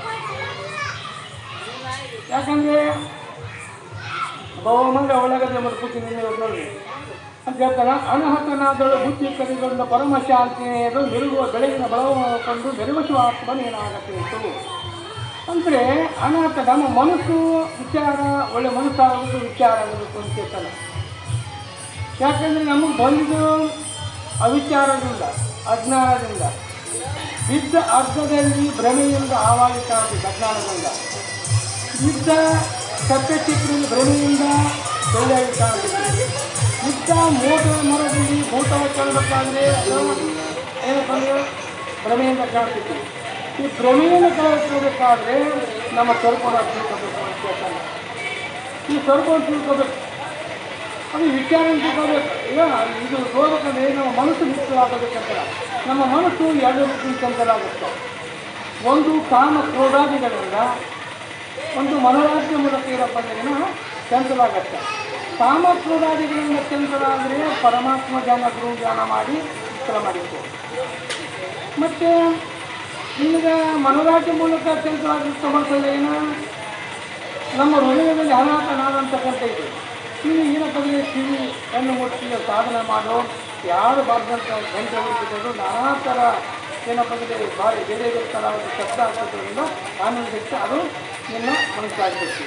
ಯಾಕಂದರೆ ಬಹುಮಂಗ ಒಳಗದೆ ಮಡ್ಕೊತೀನಿ ನೋಡಿ ಅಂತ ಹೇಳ್ತಾನೆ. ಅನಹತನಾದಳು ಬುದ್ಧಿ ಕಡಿಗೊಂಡ ಪರಮ ಶಾಂತಿಯದು ನಿರುಗುವ ಬೆಳಗಿನ ಬಳಕೊಂಡು ಬೆರಗುವ ಆತ್ಮನೇನಾಗಬೇಕು ಅಂದರೆ ಅನಾಥ ನಮ್ಮ ಮನಸ್ಸು ವಿಚಾರ ಒಳ್ಳೆ ಮನಸ್ಸಾಗಬೇಕು, ವಿಚಾರ ಆಗಬೇಕು ಅಂತ ಹೇಳ್ತಾನೆ. ಯಾಕಂದರೆ ನಮಗೆ ಬಂದು ಅವಿಚಾರದಿಂದ ಅಜ್ಞಾನದಿಂದ ಬಿದ್ದ ಅರ್ಧದಲ್ಲಿ ಭ್ರಮೆಯಿಂದ ಆವಾಗಿದ್ದಾಗುತ್ತೆ. ಅಜ್ಞಾನದಿಂದ ಬಿದ್ದ ಸತ್ಯಚಿತ್ರದಲ್ಲಿ ಭ್ರಮೆಯಿಂದ ಬೆಳೆಯಾಗಿ ಕಾಣುತ್ತದೆ. ಬಿದ್ದ ಮೋಟ ಮರದಲ್ಲಿ ಭೂತ ಕೇಳಬೇಕಾದ್ರೆ ಅದು ಏನಪ್ಪ ಅಂದರೆ ಭ್ರಮೆಯಿಂದ ಕಾಣ್ತಿತ್ತು. ಈ ಭ್ರಮೆಯನ್ನು ಕಳ್ಕೋಬೇಕಾದ್ರೆ ನಮ್ಮ ಸ್ವರೂಪನ ತಿಳ್ಕೋಬೇಕು ಅಂತ ಹೇಳ್ತಾನೆ. ಈ ಸ್ವರೂಪವನ್ನು ತಿಳ್ಕೋಬೇಕು, ಅದು ವಿಚಾರ ತಿಳ್ಕೋಬೇಕು. ಈಗ ಇದು ಹೋಗ್ಬೇಕಂದ್ರೆ ನಮ್ಮ ಮನಸ್ಸು ಮುಕ್ತವಾಗಬೇಕಂತ. ನಮ್ಮ ಮನಸ್ಸು ಎರಡು ರೀತಿ ಚಂಚಲಾಗುತ್ತೆ. ಒಂದು ಕಾಮ ಕ್ರೋಧಾದಿಗಳಿಂದ, ಒಂದು ಮನೋರಾಜ್ಯ ಮೂಲಕ ಏನಪ್ಪ ಅಂದ್ರೆ ಚಂಚಲಾಗತ್ತೆ. ಕಾಮ ಕ್ರೋಧಾದಿಗಳಿಂದ ಚಂಚಲಾದರೆ ಪರಮಾತ್ಮ ಧ್ಯಾನ ಗುರು ಧ್ಯಾನ ಮಾಡಿ ಉತ್ತರ ಮಾಡಿತ್ತು. ಮತ್ತು ನಿಮಗೆ ಮನೋರಾಜ್ಯ ಮೂಲಕ ಚಂಚಲಾಗುತ್ತೆ ಮಾಡ್ಕೊಳ್ಳಿ ಏನು ನಮ್ಮ ಹೃದಯದಲ್ಲಿ ಅನಾಥನಾದಂತಕ್ಕಂಥ ಇದೆ. ಇಲ್ಲಿ ಏನಪ್ಪ ಅಂದರೆ ಕಿವಿ ಕಣ್ಣು ಮುಟ್ಟಿ ಸಾಧನೆ ಮಾಡೋ ಯಾರು ಬಾರ್ದಂಥ ಗಂಟೆ ಹುಡುಕಿದ್ರು ನಾನಾ ಥರ ಏನಪ್ಪ ಅಂದರೆ ಭಾರಿ ಬೇರೆ ಬೇರೆ ಥರ ಶಬ್ದ ಹಾಕೋದ್ರಿಂದ ಆನಂದಕ್ಕೆ ಅದು ನಿನ್ನ ಮನಸ್ಸಾಗಬೇಕು.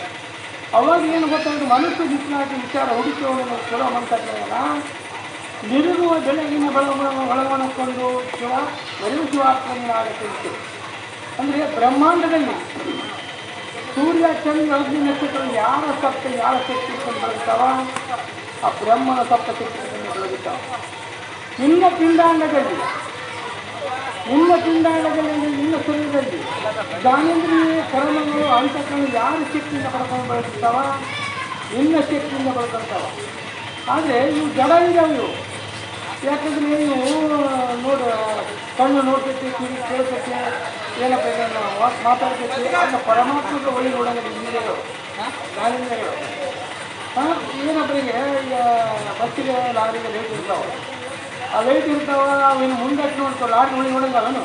ಅವಾಗ ಏನು ಗೊತ್ತಾಗುತ್ತೆ, ಮನಸ್ಸು ಬಿಸಿಲಾಗಿ ವಿಚಾರ ಹುಡುಕಿದವನು ಚಲೋ ಮನಸ್ಸಾಗ್ತಾಯಿಲ್ಲ. ನಿರುಗುವ ಬೆಳಗಿನ ಒಳಗೊಣಕೊಂಡು ಶಿವ ಬರೀ ಶಿವಾತ್ಮನಾಗತ್ತೆ. ಅಂದರೆ ಬ್ರಹ್ಮಾಂಡದಲ್ಲಿ ಸೂರ್ಯ ಚಂದ್ರ ಅಗ್ನಿ ನಕ್ಷತ್ರ ಯಾರ ಸಪ್ತ ಯಾರ ಶಕ್ತಿ ಬೆಳಗ್ತಾವ, ಆ ಬ್ರಹ್ಮನ ಸಪ್ತ ಶಕ್ತಿಗಳನ್ನು ಬೆಳಗುತ್ತಾವ. ನಿನ್ನ ಪಿಂಡಾಂಡದಲ್ಲಿ ನಿನ್ನ ಶರೀರದಲ್ಲಿ ಜ್ಞಾನೇಂದ್ರಿಯ ಕರ್ಮಗಳು ಅಂತಕಗಳು ಯಾರ ಶಕ್ತಿಯಿಂದ ಪಡ್ಕೊಂಡು ಬೆಳೆಸ್ತಾವ, ನಿನ್ನ ಶಕ್ತಿಯಿಂದ ಬೆಳ್ಕೊಳ್ತಾವ. ಆದರೆ ಇವು ಜಡ ಇದ್ದಾವೆ ಇವು. ಯಾಕಂದರೆ ನೀವು ನೋಡಿ ಕಣ್ಣು ನೋಡ್ತೈತಿ, ಕಿವಿ ಕೇಳ್ತೈತಿ, ಏನಪ್ಪ ಇದನ್ನು ಮಾತಾಡ್ತೈತಿ, ಅದನ್ನ ಪರಮಾತ್ಮಕ್ಕೆ ಒಳ್ಳೆ ನೋಡೋಣ ಇಂದ್ರಿಯಗಳು ಜ್ಞಾನೇಂದ್ರಿಯಗಳು. ಏನಪ್ಪ ಈಗ ಬಸ್ಸಿಗೆ ಲಾರಿಗೆ ಲೈಟ್ ಇರ್ತಾವೆ, ಆ ಲೈಟ್ ಇರ್ತಾವ, ಅವೇನು ಮುಂದಕ್ಕೆ ನೋಡ್ತಾವೆ, ಲಾರಿ ಒಳಗೆ ನೋಡಂಗವನು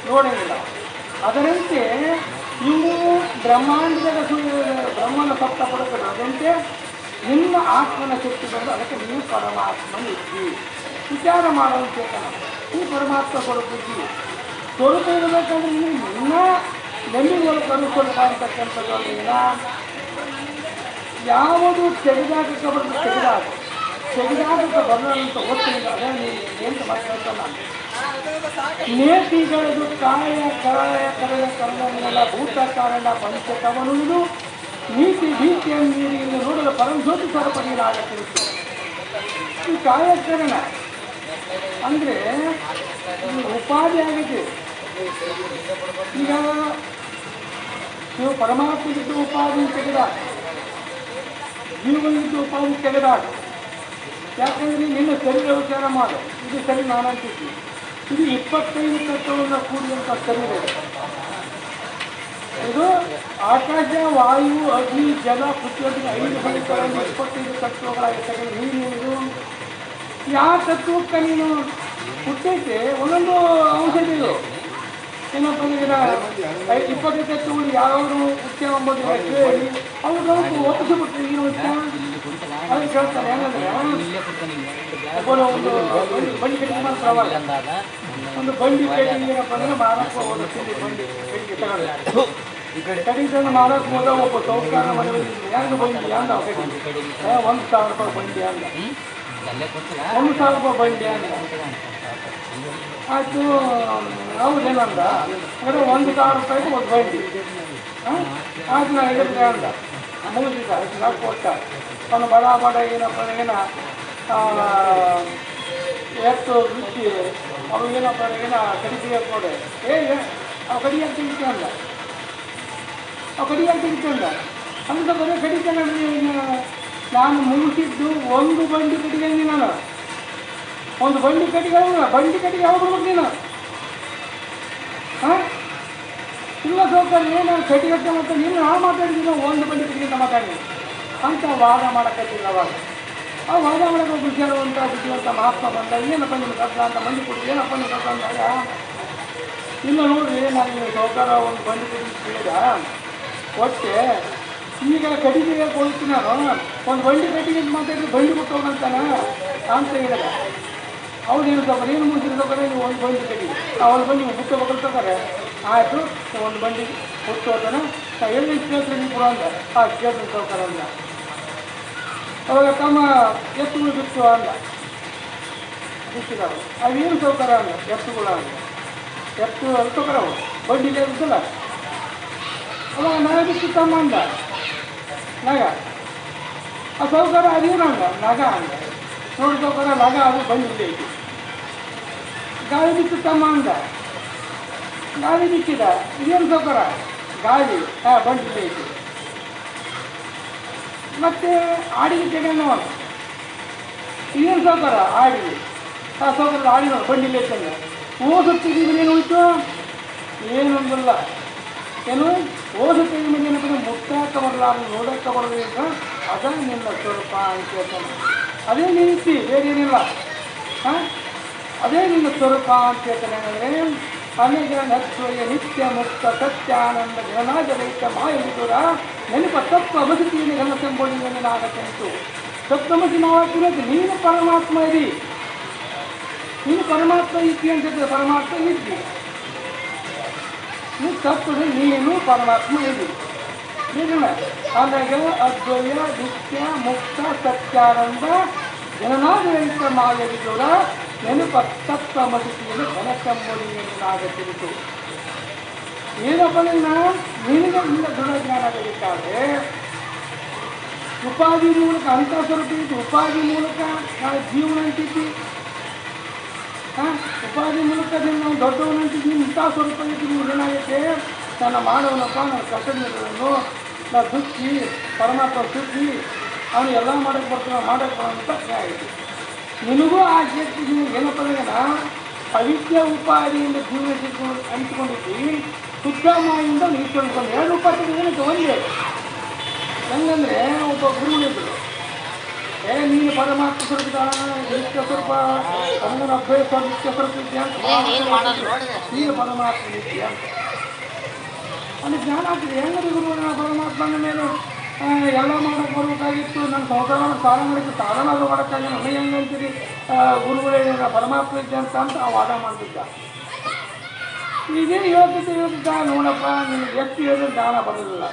ನೋಡಂಗಿಲ್ಲ. ಅದರಂತೆ ಇವು ಬ್ರಹ್ಮಾಂಡದ ಬ್ರಹ್ಮನ ಸಪ್ತ ಪಡ್ಕೊಂಡು ಅದಂತೆ ನಿನ್ನ ಆತ್ಮನ ಶಕ್ತಿ ಬಂದು ಅದಕ್ಕೆ ನೀವು ಪರಮಾತ್ಮನ ಇದ್ದಿ ವಿಚಾರ ಮಾಡುವಂತ ಈ ಪರಮಾತ್ಮ ಕೊಡುತ್ತಿ ಸ್ವರೂಪ ಇರಬೇಕಂದ್ರೆ ನೀವು ನಿನ್ನ ನೆಮ್ಮಿಗಳು ಕರುಸ್ವರೂಪ ಅಂತಕ್ಕಂಥದ್ದು ಯಾವುದು ತೆಗೆದಾಟಕ್ಕೆ ಬರೋದು ತೆಗೆದಾಟಕ್ಕೆ ಬರೋದಂತ ಓದ್ತಿಲ್ಲ. ಅದೇ ನೀವು ಏನು ಮಾತಾಡ್ತಲ್ಲ ನೇತಿಗಳದು ಕಾಯ ಕರಾಯ ಕರೆಯ ಕರ್ಮನೆಲ್ಲ ಭೂತ ಕಾರಣ ಪಂಚಕವನುವುದು ನೀತಿ ಭೀತಿಯನ್ನು ನೀರಿಯಿಂದ ನೋಡಲು ಪರಂಜ್ಯೋತಿ ಸ್ವರೂಪಗಳಾಗುತ್ತಿರುತ್ತೆ. ಈ ಕಾಯಕರಣ ಅಂದರೆ ಉಪಾಧಿ ಆಗಿದೆ. ಈಗ ನೀವು ಪರಮಾತ್ಮಗಿದ್ದು ಉಪಾಧಿ ತೆಗೆದಾಗ, ಜೀವನಿದ್ದು ಉಪಾಧಿ ತೆಗೆದಾಗ, ಯಾಕಂದರೆ ನಿನ್ನ ಶರೀರ ವಿಚಾರ ಮಾಡು, ಇದು ಸರಿ ನಾನು ಅಂತಿದ್ದೀನಿ. ಇದು 25 ತತ್ವಗಳಿಂದ ಕೂಡಿದಂಥ ಶರೀರ ಇದೆ. ಇದು ಆಕಾಶ, ವಾಯು, ಅಗ್ನಿ, ಜಲ, ಪೃಥ್ವಿ 5 ಬಳಿಗಳನ್ನು 25 ತತ್ವಗಳಾಗಿರ್ತಕ್ಕಂಥ ನೀನು ಯಾವ ತತ್ವಕ್ಕೆ ನೀನು ಹುಟ್ಟೈತೆ ಒಂದೊಂದು ಔಷಧಿ ಇದು. ಏನಪ್ಪ ಅಂದ್ರೆ 20 ತಗೊಳ್ಳಿ ಯಾರಾದರೂ ಉಚ್ಚ ಅಂಬೋದು ಕೇಳಿ ಅವ್ರು ಒಪ್ಪಿಸಿಬಿಟ್ರೆ ಏನು ಉಚ್ಚ ಅದಕ್ಕೆ ಕೇಳ್ತಾರೆ. ಹೆಂಗಂದ್ರೆ ಒಂದು ಬಂಡಿ ಕಟ್ಟಿಗೆ ಮಾತ್ರ ಒಂದು ಬಂಡಿ ಕಟ್ಟಿಗೆ ಏನಪ್ಪ ಅಂದ್ರೆ ಮಾರಕ್ಕೆ ಹೋಗೋದು ಬಂಡಿ ಕಟ್ಟಿಗೆ ತಗೊಳ್ಳಿ ಕಟ್ಟಿಗೆ ಮಾರಕ್ಕೆ ಹೋದ ಒಬ್ಬ ಸೌಕಾರ ಮನೆ ಹೆಂಗೆ ಬಂಡಿ ಅಂದ 1,000 ರೂಪಾಯಿ ಬಂಡಿ ಅಂದ 1,000 ರೂಪಾಯಿ ಬಂಡಿ ಅಂದ ಆಯಿತು. ಹೌದೇನಂದ ಅಂದರೆ 1,000 ರೂಪಾಯಿಗೆ ಒಂದು ಬಂಡಿ ಆಯ್ತು ನಾನು ಹೇಳಿದ್ರೆ ಅಂದ ಮುಗಿಸಿದ ನಾನು ಕೊಟ್ಟ ಅವನು ಬಡ ಬಡ ಏನಪ್ಪ ಏನ ಎತ್ತು ಬಿಚ್ಚಿ ಅವು ಏನಪ್ಪ ಏನ ಕಡಿಗೆ ಕೊಡೆ ಅವು ಕಡಿಯಾಗಿ ತೆಗಿತೆ ಅಂದ ಅವು ಕಡಿಯಾಗಿ ತೆಗಿತೆ ಅಂದ ಅಂತ ಬರೀ ಕಡಿತೆ ನಾನು ಮುಗಿಸಿದ್ದು ಒಂದು ಬಂಡಿ ಕಟ್ಟಿಗೆ ನಾನು ಒಂದು ಬಂಡಿ ಕಟ್ಟಿಗೆ ಬಂಡಿ ಕಟ್ಟಿಗೆ ಯಾವಾಗ ಬರ್ಬೇಕು ನೀನು ಹಾಂ ಇಲ್ಲ ಸೌಕರ್ಯ ನಾನು ಕಟ್ಟಿಗಟ್ಟೆ ಮತ್ತು ನೀನು ನಾವು ಮಾತಾಡಿದ್ದೀನಿ ಒಂದು ಬಂಡಿ ಕಟ್ಟಿಗೆ ಅಂತ ಮಾತಾಡಿ ಅಂತ ವಾದ ಮಾಡೋಕ್ಕಾಗಿಲ್ಲ ಅವಾಗ ಆ ವಾದ ಮಾಡೋಕೆ ಬುದ್ಧಿವಂತ ಮಹಾತ್ಮ ಬಂದ ಏನಪ್ಪ ನಿಮ್ಗೆ ಕಷ್ಟ ಅಂತ ಮಂದಿ ಕೊಡಿ ಏನಪ್ಪ ನೀವು ಕಷ್ಟ ಅಂದಾಗ ಇಲ್ಲ ನೋಡ್ರಿ ನಾನು ನೀವು ಸೌಕರ ಒಂದು ಬಂಡಿ ಕಟ್ಟಿಗೆ ಕೇಳಿದ ಕೊಟ್ಟೆ ಈಗ ಕಟ್ಟಿಗೆ ಕೊಡ್ತೀನಿ ನಾನು ಒಂದು ಬಂಡಿ ಕಟ್ಟಿಗೆ ಅಂತ ಮಾತಾಡಿದ್ರೆ ಬಂಡಿ ಬಿಟ್ಟು ಹೋಗಂತಾನ ಅಂತ ಹೇಳಿದ. ಹೌದೇನು ಸೌಕರ್ ಏನು ಮುಗಿಸಿದ ಸೌಕರ್ಯ ನೀವು ಒಂದು ಬಂಡಿ ಕಟ್ಟಿಗೆ ಒಂದು ಬಂಡಿ ಬಿಟ್ಟು ಹೋಗ್ತಾರೆ ಆಯಿತು ಒಂದು ಬಂಡಿ ಬಿಟ್ಟು ಹೋಗ್ತಾನೆ ಎಲ್ಲಿ ಕೇಳ್ತಾರೆ ನೀವು ಕೂಡ ಅಂದ ಕೇಳ್ತೀನಿ ಸೌಕರ ಅಂದ. ಅವಾಗ ತಮ್ಮ ಎತ್ತುಗಳು ಬಿತ್ತು ಅಂದ ಬಿಟ್ಟಿದ್ದಾವೆ ಅವೇನು ಸೌಕರ ಅಂದ ಎತ್ತುಗಳು ಅಂದ ಎತ್ತು ಸೌಕರ ಅವು ಬಂಡಿಗೆ ಬಿತ್ತಲ್ಲ ಅವಾಗ ನಗ ಬಿತ್ತು ತಮ್ಮ ಅಂದ ನಗ ಆ ಸೌಕರ ಅದೇನು ಅಂದ ನಗ ಅಂದ ನೋಡಿ ಸೌಕರ ನಗ ಅದು ಬಂದಿಲ್ಲ ಐತಿ. ಗಾಳಿ ಬಿತ್ತು ತಮ್ಮ ಅಂದ ಗಾಳಿ ಬಿಚ್ಚಿದ ಇದೇನು ಸೌಕರ ಗಾಳಿ ಬಂದಿಲ್ಲ ಐತಿ. ಮತ್ತೆ ಆಡಿಗೆ ತೆಗೆನೋ ಇದೇನು ಸೌಕರ ಆಡಿಗೆ ಆ ಸೌಕರದ ಆಡಿನೋ ಬಂಡಿಲ್ಲ ಐತಂದ ಓಸುತ್ತಿದ್ದೀವಿ ಏನು ಹೋಯ್ತು ಏನೊಂದಿಲ್ಲ ಏನು ಓಸುತ್ತೀವಿ ಮೇಲೆ ಏನಂದ್ರೆ ಮುಟ್ಟಕ್ಕೆ ಬರಲಾರ್ದು ನೋಡಕ್ಕೆ ಬರೋದ್ರಿಂದ ಅದ ನಿನ್ನ ಸ್ವರೂಪ ಅಂತ ಹೇಳ್ತಾನೆ. ಅದೇ ನೀತಿ ಬೇರೆ ಏನಿಲ್ಲ ಹಾಂ ಅದೇ ನಿನ್ನ ಸ್ವರೂಪ ಅಂತ ಹೇಳ್ತಾನೆ. ಏನಂದರೆ ಅನೇಕ ನತ್ವಯ ನಿತ್ಯ ಮುಕ್ತ ಸತ್ಯಾನಂದ ಘನಾಜರಹಿತ ಮಾಯವಿದೂರ ನೆನಪ ತಪ್ಪು ಅವಧಿಯನ್ನು ಘನಸಂಬೋಡಿಯನ್ನು ಆಗತ್ತಂತು ಸಪ್ತಮಸಿ ನಾವಾಗ್ತಿರೋದು ನೀನು ಪರಮಾತ್ಮ ಇರಿ ನೀನು ಪರಮಾತ್ಮ ಇದ್ದಿ ಅಂತ ಹೇಳ್ತಾರೆ. ಪರಮಾತ್ಮ ಇದ್ದಿ ನೀನು ತಪ್ಪು ನೀನು ಪರಮಾತ್ಮ ಇರಿ ಏನಿಲ್ಲ ಆದಾಗ ಅದ್ವಯ ನಿತ್ಯ ಮುಕ್ತ ಸತ್ಯಾನಂದ ಘನಾಜರಹಿತ ಮಾಯವಿದೂರ ನೆನಪ ತಪ್ಪ ಮಸಿಯನ್ನು ಘನಸಂಬೋಡಿಯನ್ನಾಗತ್ತಿರುತ್ತು. ಏನಪ್ಪ ನಿನಗೆ ಇಲ್ಲ ದೃಢಜ್ಞಾನ ಆಗಬೇಕಾದ್ರೆ ಉಪಾಧಿ ಮೂಲಕ ಅಂತ ಸ್ವರೂಪ ಇತ್ತು. ಉಪಾಧಿ ಮೂಲಕ ನಾವು ಜೀವನ ಅಂತಿದ್ವಿ ಉಪಾಧಿ ಮೂಲಕ ನಾವು ದೊಡ್ಡವನಂತಿದ್ವಿ ಇಂಥ ಸ್ವರೂಪ ಇದ್ದೀವಿ. ಏನಾಗೈತೆ ನಾನು ಮಾಡೋನಪ್ಪ ನಾನು ಕಷ್ಟಗಳನ್ನು ನಾನು ದುಃಖಿ ಪರಮಾತ್ಮ ಸುದ್ದಿ ಅವನು ಎಲ್ಲ ಮಾಡೋಕ್ಕೆ ಬರ್ತಾನೆ ಮಾಡೋಕ್ಕೆ ಬರೋಂಥ ಆಗೈತಿ. ನಿನಗೂ ಆ ಶಕ್ತಿ ಏನಪ್ಪ ಅಂದ್ರೆ ಅವಿದ್ಯ ಉಪಾಧಿಯಿಂದ ಜೀವನ ಅಂಟಿಕೊಂಡಿದ್ವಿ ಶುದ್ಧ ಮಾಯಿಂದ ನಿಂತ್ಕೊಂಡು 2 ಉಪಾಧಿಗಳು ಏನಕ್ಕೆ ಒಂದೇ ಹೆಂಗಂದರೆ ಒಬ್ಬ ಗುರುಗಳಿದ್ರು ನೀನು ಪರಮಾತ್ಮ ಸ್ವರೂಪ ನಿತ್ಯ ಸ್ವರೂಪ ಅವನ ಅಭ್ಯಾಸ ನಿತ್ಯ ಸ್ವರೂಪ ನಿತ್ಯ ಅಂತ ನೀನು ಪರಮಾತ್ಮ ನಿತ್ಯ ಅಂತ ಅಲ್ಲಿ ಜ್ಞಾನ ಆಗ್ತದೆ. ಹೆಂಗಂದ್ರೆ ಗುರುಗಳು ಪರಮಾತ್ಮನ ಮೇಲೆ ಎಲ್ಲ ಮಾಡೋಕ್ಕೆ ಬರಬೇಕಾಗಿತ್ತು. ನನ್ನ ಸಂಸಾರವನ್ನು ಸಾಲ ಮಾಡಿದ್ದು ಸಾಲನಾದರೂ ಮಾಡೋಕ್ಕಾಗಿ ನನಗೆ ಹೆಂಗೆ ಅಂತೀರಿ ಗುರುಗಳೇ ಪರಮಾತ್ಮ ಇದ್ದೆ ಅಂತ ವಾದ ಮಾಡ್ತಿದ್ದ. ಈಗೇನು ಹೇಳ್ತಿದ್ದ ನೋಡಪ್ಪ ನಿನಗೆ ಎಷ್ಟು ಹೇಳಿದ್ರೆ ಜ್ಞಾನ ಬರೋದಿಲ್ಲ.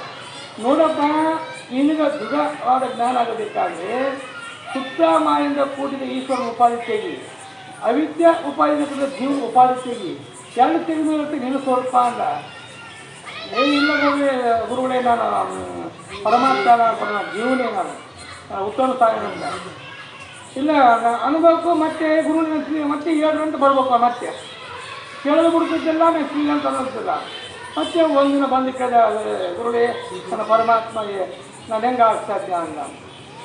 ನೋಡಪ್ಪ ನಿನಗೆ ದೃಢವಾದ ಜ್ಞಾನ ಆಗಬೇಕಾದ್ರೆ ಶುದ್ಧ ಮಾಯಿಂದ ಕೂಡಿದ ಈಶ್ವರನ ಉಪಾಧಿ ತೆಗಿ ಅವಿದ್ಯಾ ಉಪಾಧಿಯಿಂದ ಕೂಡಿದ ಜೀವ ಉಪಾಧಿ ತೆಗಿ ಎರಡು ತೆಗೆದು ನಿನ್ನ ಸ್ವರೂಪ ಅಂದ. ಏನಿಲ್ಲ ಗುರುಗಳೇ ನಾನು ಪರಮಾತ್ಮ ಜೀವನೇ ನಾನು ಉತ್ತಮ ಸ್ಥಾನದಿಂದ ಇಲ್ಲ ಅನುಭವಕ್ಕೂ ಮತ್ತೆ ಗುರುವಿನ ಮತ್ತೆ 7 ಗಂಟೆ ಬರ್ಬೇಕು. ಮತ್ತೆ ಕೇಳಲು ಬಿಡ್ತಿದ್ದಿಲ್ಲ ನಾನು ಶ್ರೀ ಅಂತ ಅನ್ನಿಸ್ತಿಲ್ಲ. ಮತ್ತೆ ಒಂದಿನ ಬಂದು ಕೇಳಿದ ಗುರುಗಳೇ ನನ್ನ ಪರಮಾತ್ಮಗೆ ನಾನು ಹೆಂಗೆ ಆಗ್ತಾಯಿದ್ದೆ ಅಂದ.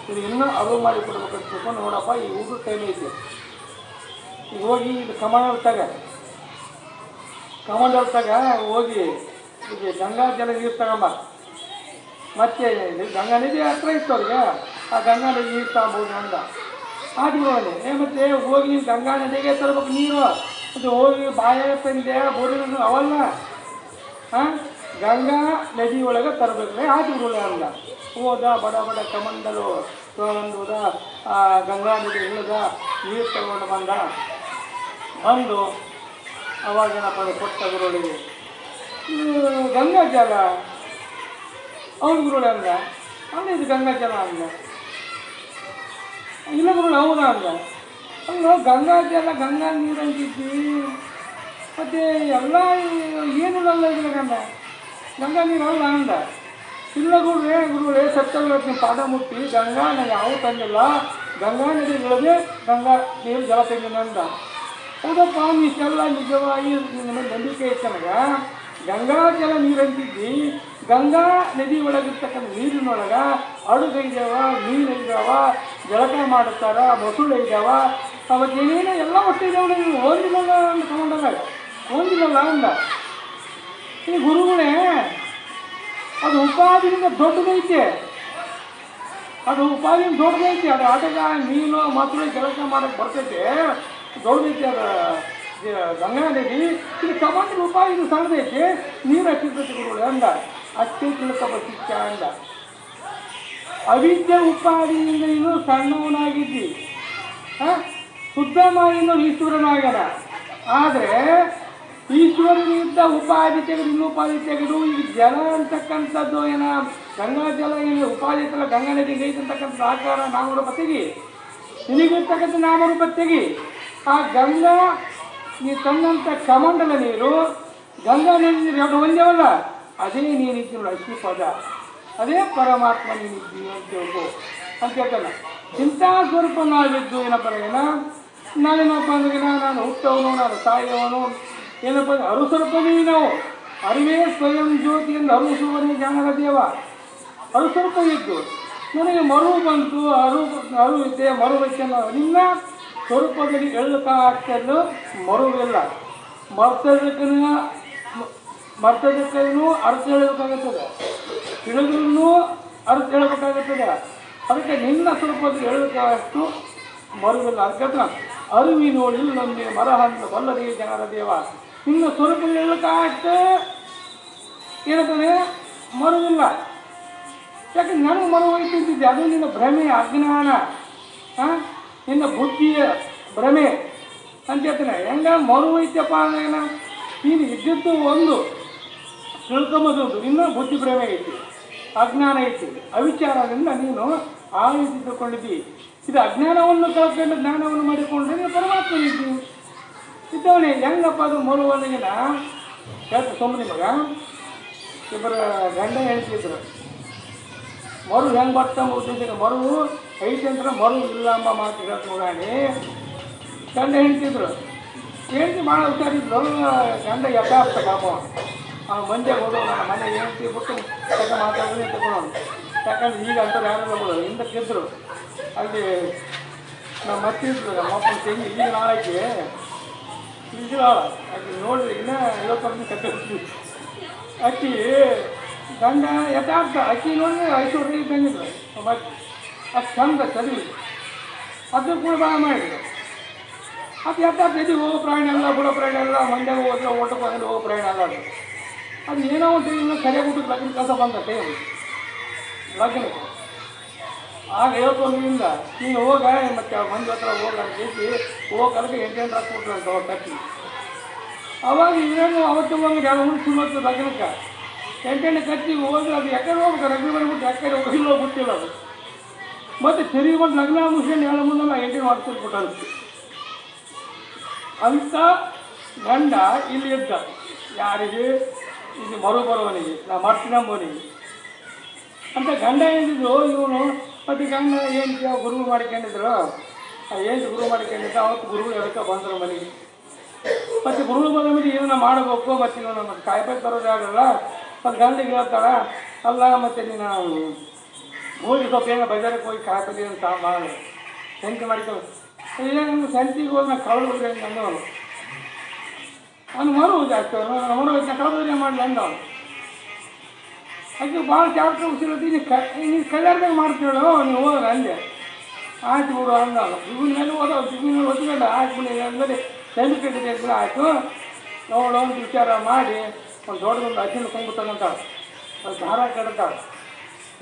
ಇದು ಇನ್ನೂ ಅರಿವು ಮಾಡಿ ಕೊಡ್ಬೇಕಂತ ತಿಳ್ಕೊಂಡು ನೋಡಪ್ಪ ಈ ಊಟದ ಟೈಮ್ ಐತಿ ಈಗ ಹೋಗಿ ಇದು ಕಮಂಡಲ್ತಾಗ ಹೋಗಿ ಈಗ ಗಂಗಾ ಜಲ ನೀರು ತಗೊಂಬ. ಮತ್ತೆ ಗಂಗಾ ನದಿ ಹತ್ರ ಇತ್ತು ಅವ್ರಿಗೆ ಆ ಗಂಗಾ ನದಿ ನೀರು ತಗೊಂಬೋದು ಅಂದ. ಆದ್ಮೇಲೆ ಮತ್ತೆ ಹೋಗಿ ನೀವು ಗಂಗಾ ನದಿಗೆ ತರಬೇಕು ನೀರು ಅದು ಹೋಗಿ ಬಾಯ ಪಂದ್ಯ ಬೋರಿನ ಅವಲ್ಲ ಹಾಂ ಗಂಗಾ ನದಿ ಒಳಗೆ ತರಬೇಕ್ರೆ ಆಯ್ತು ಗುರುಗಳೇ ಅಂದ. ಹೋದ ಬಡ ಬಡ ಕಮಂಡಲು ತೊಗೊಂಡು ಹೋದ, ಗಂಗಾ ನದಿ ಇಳಿದ, ನೀರು ತಗೊಂಡು ಬಂದು ಅವಾಗೇನಪ್ಪ ಕೊಟ್ಟ ಗುರುಗಳಿಗೆ ಗಂಗಾ ಜಲ. ಅವ್ರು ಗುರುಗಳೇ ಅಂದ ಇದು ಗಂಗಾ ಜಲ ಅಂದ. ಇಲ್ಲ ಗುರುಗಳು ಹೌದಾ ಅಂದ. ಅಲ್ಲ ಗಂಗಾ ಜಲ ಗಂಗಾ ನೀರು ಅಂತಿದ್ದಿ, ಮತ್ತು ಎಲ್ಲ ಏನಿಲ್ಲ ಇದ್ರೆ ಗಂಗಾ ನೀರು ಅಲ್ಲ ಅಂದ. ಇಲ್ಲ ಗುರುಗಳೇ ಸತ್ತಲ್ಲ ನೀವು ಪಾದ ಮುಟ್ಟಿ ಗಂಗಾ ನಾನು ಯಾವ ತಂದಿಲ್ಲ, ಗಂಗಾ ನದಿ ಇಳಿದೆ ಗಂಗಾ ನೀರು ಜಲ ತೆಗೆದ ಅಂದ. ಹೌದಪ್ಪ ಇಷ್ಟೆಲ್ಲ ನಿಜವಾಗಿ ನಿಮಗೆ ನಂಬಿಕೆ ಐತೆ ನನಗೆ. ಗಂಗಾ ಜಲ ನೀರು ಅಂತಿದ್ದಿ, ಗಂಗಾ ನದಿ ಒಳಗಿರ್ತಕ್ಕಂಥ ನೀರಿನೊಳಗೆ ಅಡುಗೆ ಇದ್ದಾವ, ಮೀನು ಇದ್ದಾವ, ಜಳಕ ಮಾಡುತ್ತಾರ, ಮೊಸಳು ಇದ್ದಾವ, ಅವತ್ತು ಏನೇನೋ ಎಲ್ಲ ಒಟ್ಟು ಇದ್ದಾವೆ. ನೀವು ಓದಿಲ್ಲಲ್ಲ ಅಂತ ತಗೊಂಡಾಗ ಓದಿಲ್ಲಲ್ಲ ಅಂದ. ಈ ಗುರುಗಳೇ ಅದು ಉಪಾದಿಯಿಂದ ದೊಡ್ಡದೈತೆ, ಅದು ಉಪಾದಿಯಿಂದ ದೊಡ್ಡದೈತೆ. ಅದು ಆಟಗ ಮೀನು ಮೊಸಳು ಜಳಕ ಮಾಡೋಕ್ಕೆ ಬರ್ತೈತೆ, ದೊಡ್ಡದೈತೆ. ಅದು ಗಂಗಾ ನದಿ ಇದು ಟಮಾಟರ್ ರೂಪಾಯಿ ಇದು ಸಣ್ಣದೈತಿ, ನೀರು ಹಚ್ಚಿರ್ತೈತಿ ಗುರುಗಳೇ ಅಂದ. ಅಷ್ಟೇ ತಿಳ್ಕೊಬೇಕಿಚ್ಚ ಅಂದ. ಅವಿದ್ಯೆ ಉಪಾದಿಯಿಂದ ಇದು ಸಣ್ಣವನಾಗಿದ್ದಿ, ಶುದ್ಧಮಾಯಿಂದ ಈಶ್ವರನಾಗ್ಯಾನ. ಆದರೆ ಈಶ್ವರನಿಂದ ಉಪಾಧಿ ತೆಗೆದು ಇನ್ನುಪಾಧಿ ತೆಗೆದು ಈ ಜಲ ಅಂತಕ್ಕಂಥದ್ದು ಏನ ಗಂಗಾ ಜಲ ಏನು ಉಪಾಧಿ ಐತಲ್ಲ, ಗಂಗಾ ನದಿಗೆ ಐತಂತಕ್ಕಂಥ ಆಕಾರ ನಾಮರೂಪ ತೆಗಿ, ನಿನಗಿರ್ತಕ್ಕಂಥ ನಾಮರೂಪ ತೆಗಿ. ಆ ಗಂಗಾ ನೀ ತಂದಂಥ ಕಮಂಡಲ ನೀರು ಗಂಗಾ ನದಿ ನೀರು ಎರಡು ಒಂದೇವಲ್ಲ, ಅದೇ ನೀನಿದ್ದು ಅಶ್ವಿ ಪದ, ಅದೇ ಪರಮಾತ್ಮ ನೀನಿದ್ದೀವಿ ಅಂತ ಹೇಳ್ಬೋದು ಅಂತ ಹೇಳ್ತಾನೆ. ಇಂಥ ಸ್ವರೂಪ ನಾವಿದ್ದು ಏನಪ್ಪ ನಾವೇನಪ್ಪ ಅಂದ್ರೆ ನಾನು ಹುಟ್ಟವನು, ನಾನು ಸಾಯವನು, ಏನಪ್ಪ ಅಂದ್ರೆ ಅರುಸ್ವರೂಪವೇ ನಾವು. ಅರಿವೇ ಸ್ವಯಂ ಜ್ಯೋತಿ ಎಂದು ಅರುಸುವನೇ ಜ್ಞಾನದ ದೇವ. ಅರುಸ್ವರೂಪ ಇದ್ದು ನನಗೆ ಮರು ಬಂತು, ಅರಿವಿದ್ದೆ ಮರುವೈತೆ. ನಿನ್ನ ಸ್ವರೂಪದಲ್ಲಿ ಹೇಳಕ್ಕಾಗ್ತದ್ದು ಮರುವಿಲ್ಲ. ಮರ್ತದಕ್ಕೂ ಅರ್ಥ ಹೇಳಬೇಕಾಗುತ್ತದೆ, ತಿಳಿದ್ರೂ ಅರ್ಥ ಹೇಳಬೇಕಾಗುತ್ತದೆ. ಅದಕ್ಕೆ ನಿನ್ನ ಸ್ವರೂಪದಲ್ಲಿ ಹೇಳೋಕ್ಕಷ್ಟು ಮರುವಿಲ್ಲ. ಅದಕ್ಕೆ ಅರಿವಿನೋಳಿಲ್ಲ ನಮಗೆ ಮರಹನ್ನು ಬಲ್ಲದೇ ಜನರ ದೇವ. ನಿನ್ನ ಸ್ವರೂಪದಲ್ಲಿ ಹೇಳೋಕ್ಕಾಗತ್ತೆ ಏನಂತಾನೆ ಮರುವಿಲ್ಲ. ಯಾಕೆ ನನಗೆ ಮರು ಹೋಯ್ತಿದ್ದಿದ್ದೆ, ಅದು ನಿನ್ನ ಭ್ರಮೆ, ಅಜ್ಞಾನ, ನಿನ್ನ ಬುದ್ಧಿಯ ಭ್ರಮೆ ಅಂತ ಹೇಳ್ತಾನೆ. ಹೆಂಗ ಮರು ಹೋಯ್ತಪ್ಪ ಅಂದ್ರೆ ನೀನು ಇದ್ದಿದ್ದು ಒಂದು ತಿಳ್ಕೊಂಬುದು, ಇನ್ನು ಬುದ್ಧಿ ಭ್ರಮೆ ಐತಿ, ಅಜ್ಞಾನ ಐತಿ, ಅವಿಚಾರದಿಂದ ನೀನು ಆ ರೀತಿ ತಿಳ್ಕೊಂಡಿದ್ದಿ. ಇದು ಅಜ್ಞಾನವನ್ನು ಕಳ್ಕೊಂಡು ಜ್ಞಾನವನ್ನು ಮಾಡಿಕೊಂಡ್ರೆ ನೀವು ಪರಮಾತ್ಮ ಇದ್ದೀವಿ ಇದ್ದವನೇ. ಹೆಂಗಪ್ಪ ಅದು ಮರುವಲ್ಲಿಗಿನ ಹೇಳ್ತ ಸುಮ್ಮನೆ ಮಗ ಇಬ್ಬರು ಗಂಡ ಹೇಳ್ತಿದ್ರು. ಮರು ಹೆಂಗೆ ಬರ್ತಾ ಮರು ಐತೆ ಅಂತ ಮರು ಇಲ್ಲ ಅಂಬ ಮಾತು ಹೇಳ್ತ ಮಗಾಣಿ ಗಂಡ ಹೇಳ್ತಿದ್ರು. ಹೇಳ್ತಿ ಭಾಳ ಹುಷಾರಿದ್ರು. ಗಂಡ ಯಥಾರ್ಥ ಪಾಪ ಮಂದ್ಯಾಗ ಹೋದವು, ನನ್ನ ಮನೆ ಹೇಳ್ತಿ ಬಿಟ್ಟು ಮಾತಾಡೋದೇ ತಗೊಳೋನು. ಯಾಕಂದ್ರೆ ಈಗ ಅಂಥವ್ರು ಯಾರೆಲ್ಲ ಬಿಡೋದು ಹಿಂದಕ್ಕಿದ್ರು. ಅಲ್ಲಿ ನಮ್ಮ ಮತ್ತಿದ್ರು ನಮ್ಮಪ್ಪನ ತೆಂಗಿ ಈಗ ನಾಳೆಗೆ ಇದ್ರ ಅಕ್ಕಿ ನೋಡಿದ್ರೆ ಇನ್ನೂ 50% ಕಟ್ಟಿರ್ತೀವಿ. ಅಕ್ಕಿ ಗಂಡ ಯಥಾರ್ಥ ಅಕ್ಕಿ ನೋಡಿದ್ರೆ ಐಶ್ವರ್ಯ ಇದ್ದಂಗಿದ್ರು. ಮತ್ತು ಅದು ಚಂದ ಸರಿ ಅದು ಕೂಡ ಭಾಳ ಮಾಡಿದ್ರು. ಅದು ಯಥಾರ್ಥ ಎದ್ದು ಹೋಗೋ ಪ್ರಾಣಿ ಅಲ್ಲ, ಬಿಡೋ ಪ್ರಾಣಿ ಅಲ್ಲ, ಮಂಡ್ಯಾಗ ಹೋದ್ರೆ ಓಟಕ್ಕೆ ಬಂದು ಹೋಗೋ ಪ್ರಾಣಿ ಅಲ್ಲ. ಅದು ಏನೋ ಒಂದು ಇನ್ನೂ ಸರಿಯಾಗಿ ಊಟಕ್ಕೆ ಲಗ್ನ ಕೆಲಸ ಬಂದ ಟೈಮ್ ಲಗ್ನಕ್ಕೆ. ಆಗ 51ರಿಂದ ನೀನು ಹೋಗ ಮತ್ತು ಮಂದಿ ಹತ್ರ ಹೋಗ ಬೇಸಿ ಹೋಗಕ್ಕೆ 8 ರಾಕ್ ಕೊಟ್ರಂತ ಅವ್ರು ಕಟ್ಟಿ. ಅವಾಗ ಇವೇನು ಅವತ್ತು ಹೋಗಿ 2 ಮೂರು ಶುರುವತ್ತು ಲಗ್ನಕ್ಕೆ 8 ಕಟ್ಟಿ ಹೋದ್ರೆ ಅದು ಯಾಕಡೆ ಹೋಗ್ಬೇಕು, ರಗ್ಗಿ ಬಂದ್ಬಿಟ್ಟು ಯಾಕಡೆ ಹೋಗಿಲ್ಲ ಬಿಟ್ಟಿಲ್ಲ. ಅದು ಮತ್ತು ತಿರುಗಿ ಬಂದು ಲಗ್ನ ಮುಗಿಸ್ಕೊಂಡು 2 ಮುಂದೆ 8 ವರ್ಷಕ್ಕೆ ಕೊಟ್ಟಂತೆ. ಅಂಥ ಗಂಡ ಇಲ್ಲಿ ಇದ್ದ ಯಾರಿಗೆ ಇದು ಮರು ಬರುವನಿಗೆ, ನಾ ಮರ್ತಿನಂಬೋನಿಗೆ ಅಂತ ಗಂಡ ಏನಿದ್ರು ಇವನು. ಮತ್ತು ಗಂಡ ಏನು ಗುರು ಮಾಡಿಕೊಂಡಿದ್ರು, ಏನು ಗುರು ಮಾಡಿಕೊಂಡಿದ್ದ ಅವತ್ತು ಗುರುಗಳು ಎದಕ್ಕೆ ಬಂದರು ಮನೆಗೆ. ಮತ್ತು ಗುರುಗಳು ಬಂದ ಮೇಲೆ ಏನನ್ನ ಮಾಡಬೇಕು, ಮತ್ತು ಇವನು ಮತ್ತು ಕಾಯಿಪಲ್ಲೆ ತರೋದು ಆಗಲ್ಲ. ಮತ್ತು ಗಂಡಿಗೆ ಹೇಳ್ತಾಳ, ಅಲ್ಲ ಮತ್ತು ನೀನು ಹೋಗಿ ಸ್ವಲ್ಪ ಏನೋ ಬಜಾರಕ್ಕೆ ಹೋಗಿ ಕಾಯಿಪಲ್ಲೆ ಅಂತ ಮಾಡಿ ಸಂತೆ ಮಾಡಿಕೊಂಡು ಏನು ಸಂತಿಗೆ ಹೋಗಿ ನಾನು ಕಳೆದು ಹೋಗ್ರಿ ಅಂತ ಅಂದವನು. ಅವ್ನು ಮರು ಜಾಸ್ತಿ ಮರು ಕಳೆದ್ರೆ ಮಾಡಲಿ ಅಂದವನು. ಅದಕ್ಕೆ ಭಾಳ ಚಾರ್ಕ ಉಸಿರತಿ ನೀನು ಕಲ್ಯಾಣದಾಗ ಮಾಡ್ತೀವಳು ನೀವು ಹೋಗ ಅಂದೆ. ಆಯ್ತು ಬಿಡು ಅಂದ. ಇವ್ನ ಮೇಲೆ ಹೋದ ಇವ್ನ ಮೇಲೆ ಹೊತ್ಕೊಂಡು ಆಯ್ತು ಬಿಡಿ ಅಂದಮೇಲೆ ತೆಂಗು ಕಟ್ಟಿದ ಆಯಿತು ನೋಡು ಒಂದು ವಿಚಾರ ಮಾಡಿ ಒಂದು ದೊಡ್ಡದೊಂದು ಹಸಿನ ಕೊಂಬು ತಗೊಂತಾಳೆ, ಅದು ದಾರ ಕಟ್ತಾಳೆ,